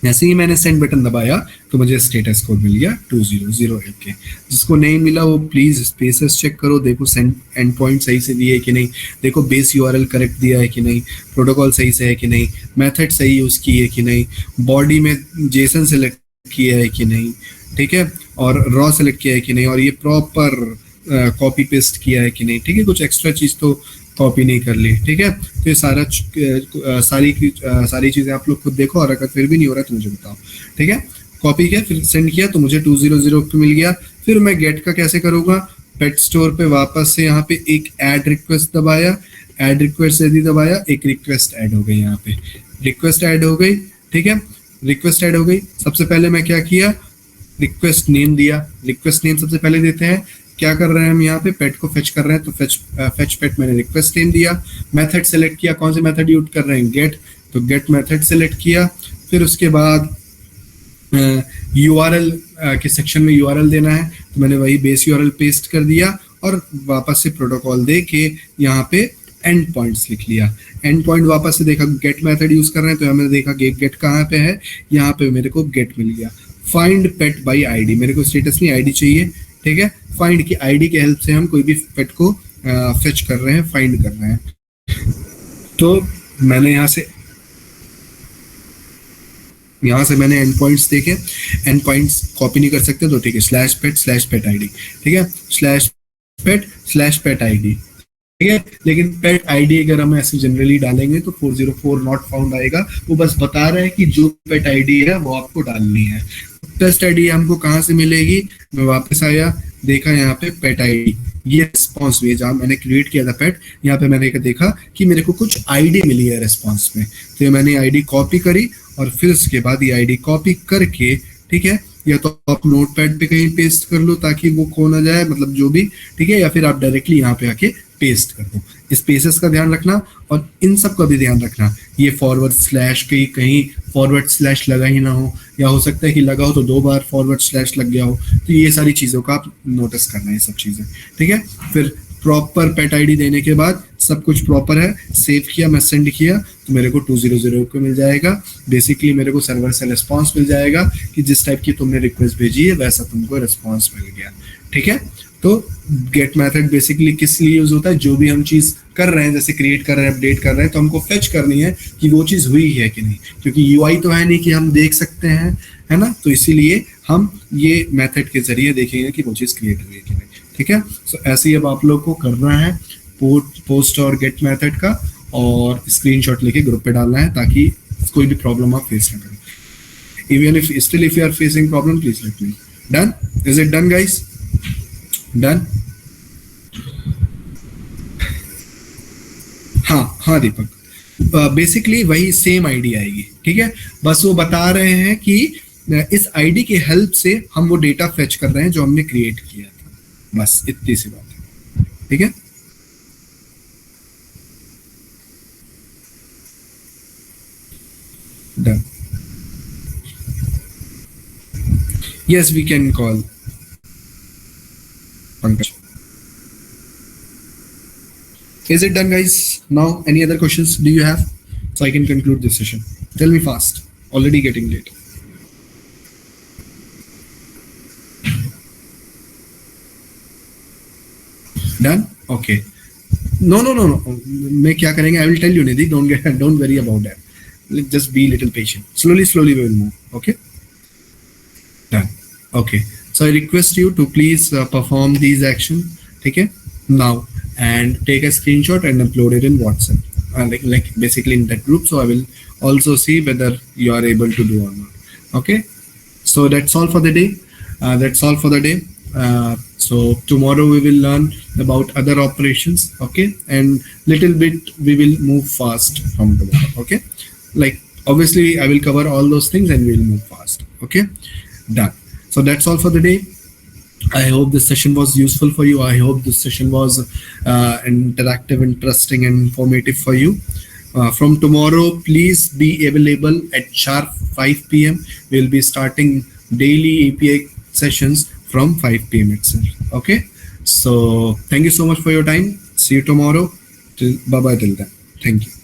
जैसे ही मैंने सेंड बटन दबाया तो मुझे स्टेटस कोड मिल गया 2008 के। जिसको नहीं मिला वो प्लीज स्पेसेस चेक करो, देखो सेंड एंड पॉइंट सही से दिए है कि नहीं, देखो बेस यूआरएल करेक्ट दिया है कि नहीं, प्रोटोकॉल सही से है कि नहीं, मेथड सही यूज की है कि नहीं, बॉडी में जेसन सेलेक्ट किया है कि नहीं, ठीक है, और रॉ सेलेक्ट किया है कि नहीं, और ये प्रॉपर कॉपी पेस्ट किया है कि नहीं, ठीक है। कुछ एक्स्ट्रा चीज तो कॉपी नहीं कर ली, ठीक है। तो ये सारी चीजें आप लोग खुद देखो, और अगर फिर भी नहीं हो रहा तो मुझे बताओ, ठीक है। कॉपी किया, फिर सेंड किया तो मुझे 200 पे मिल गया। फिर मैं गेट का कैसे करूंगा, पेट स्टोर पे वापस से यहाँ पे एक ऐड रिक्वेस्ट दबाया, ऐड रिक्वेस्ट यदि दबाया, एक रिक्वेस्ट ऐड हो गई, यहाँ पे रिक्वेस्ट ऐड हो गई, ठीक है। रिक्वेस्ट ऐड हो गई। सबसे पहले मैं क्या किया, रिक्वेस्ट नेम दिया। रिक्वेस्ट नेम सबसे पहले देते हैं। क्या कर रहे हैं हम यहाँ पे, पेट को फेच कर रहे हैं, तो फेच पेट मैंने रिक्वेस्ट नेम दिया। मेथड सेलेक्ट किया, कौन से मेथड यूज कर रहे हैं, गेट, तो गेट मेथड सेलेक्ट किया। फिर उसके बाद URL के सेक्शन में URL देना है, तो मैंने वही बेस URL पेस्ट कर दिया और वापस से प्रोटोकॉल दे के यहाँ पे एंड पॉइंट्स लिख लिया। एंड पॉइंट वापस से देखा गेट मेथड यूज कर रहे हैं, तो मैंने देखा गेट कहाँ पे है, यहाँ पे मेरे को गेट मिल गया। फाइंड पेट बाय आईडी, मेरे को स्टेटस नहीं आईडी चाहिए, ठीक है। फाइंड की आईडी के हेल्प से हम कोई भी पेट को फेच कर रहे हैं, फाइंड कर रहे हैं। तो मैंने यहाँ से मैंने एंड पॉइंट्स देखे, एंड पॉइंट्स कॉपी नहीं कर सकते तो ठीक है, /pet आईडी, ठीक है, /pet आईडी, ठीक है। लेकिन पेट आईडी अगर हम ऐसे जनरली डालेंगे तो 404 नॉट फाउंड आएगा। वो बस बता रहा है कि जो पेट आईडी है वो आपको डालनी है। टेस्ट आईडी हमको कहाँ से मिलेगी, मैं वापस आया, देखा यहाँ पे पेट आईडी, ये रिस्पॉन्स हुई जहाँ मैंने क्रिएट किया था पेट, यहाँ पे मैंने देखा कि मेरे को कुछ आईडी मिली है रिस्पॉन्स में, तो ये मैंने आईडी कॉपी करी और फिर उसके बाद ये आईडी कॉपी करके, ठीक है, या तो आप नोटपैड पे कहीं पेस्ट कर लो ताकि वो खो ना जाए, मतलब जो भी, ठीक है, या फिर आप डायरेक्टली यहाँ पे आके पेस्ट कर दो। स्पेसेस का ध्यान रखना और इन सब का भी ध्यान रखना, ये फॉरवर्ड स्लैश कहीं फॉरवर्ड स्लैश लगा ही ना हो, या हो सकता है कि लगा हो तो 2 बार फॉरवर्ड स्लैश लग गया हो, तो ये सारी चीज़ों का आप नोटिस करना है, ये सब चीज़ें, ठीक है। फिर प्रॉपर पेट आईडी देने के बाद सब कुछ प्रॉपर है, सेव किया, मैं सेंड किया तो मेरे को 200 को मिल जाएगा। बेसिकली मेरे को सर्वर से रिस्पॉन्स मिल जाएगा कि जिस टाइप की तुमने रिक्वेस्ट भेजी है वैसा तुमको रिस्पॉन्स मिल गया, ठीक है। तो गेट मेथड बेसिकली किस लिए यूज होता है, जो भी हम चीज कर रहे हैं, जैसे क्रिएट कर रहे हैं, अपडेट कर रहे हैं, तो हमको फेच करनी है कि वो चीज हुई है कि नहीं, क्योंकि यूआई तो है नहीं कि हम देख सकते हैं, है ना, तो इसीलिए हम ये मेथड के जरिए देखेंगे कि वो चीज क्रिएट हुई है कि नहीं, ठीक है। सो ऐसे ही अब आप लोग को करना है पोस्ट और गेट मेथड का, और स्क्रीनशॉट लेके ग्रुप पे डालना है ताकि कोई भी प्रॉब्लम आप फेस ना करें। Even if still if you are facing problem please let me. Done? Is it done guys? Done? हाँ दीपक, बेसिकली वही सेम आईडी आएगी, ठीक है। बस वो बता रहे हैं कि इस आईडी के हेल्प से हम वो डेटा फेच कर रहे हैं जो हमने क्रिएट किया था, बस इतनी सी बात है, ठीक है। Done. Yes, we can call Pankaj. Is it done, guys? Now, any other questions do you have? So I can conclude this session. Tell me fast. Already getting late. Done? Okay. No. मैं क्या करेंगे? I will tell you, Nidhi. Don't worry about that. Just be a little patient. Slowly we will move. Okay. Done. Okay. So I request you to please perform these actions. Okay. Now and take a screenshot and upload it in WhatsApp. Like basically in that group. So I will also see whether you are able to do or not. Okay. So that's all for the day. So tomorrow we will learn about other operations. Okay. And little bit we will move fast from tomorrow. Okay. Like obviously I will cover all those things and we'll move fast. Okay, done. So that's all for the day. I hope this session was useful for you. I hope this session was interactive, interesting and informative for you. From tomorrow, please be available at sharp 5 p.m. We'll be starting daily API sessions from 5 p.m. itself. Okay, so thank you so much for your time. See you tomorrow. Bye bye till then. Thank you.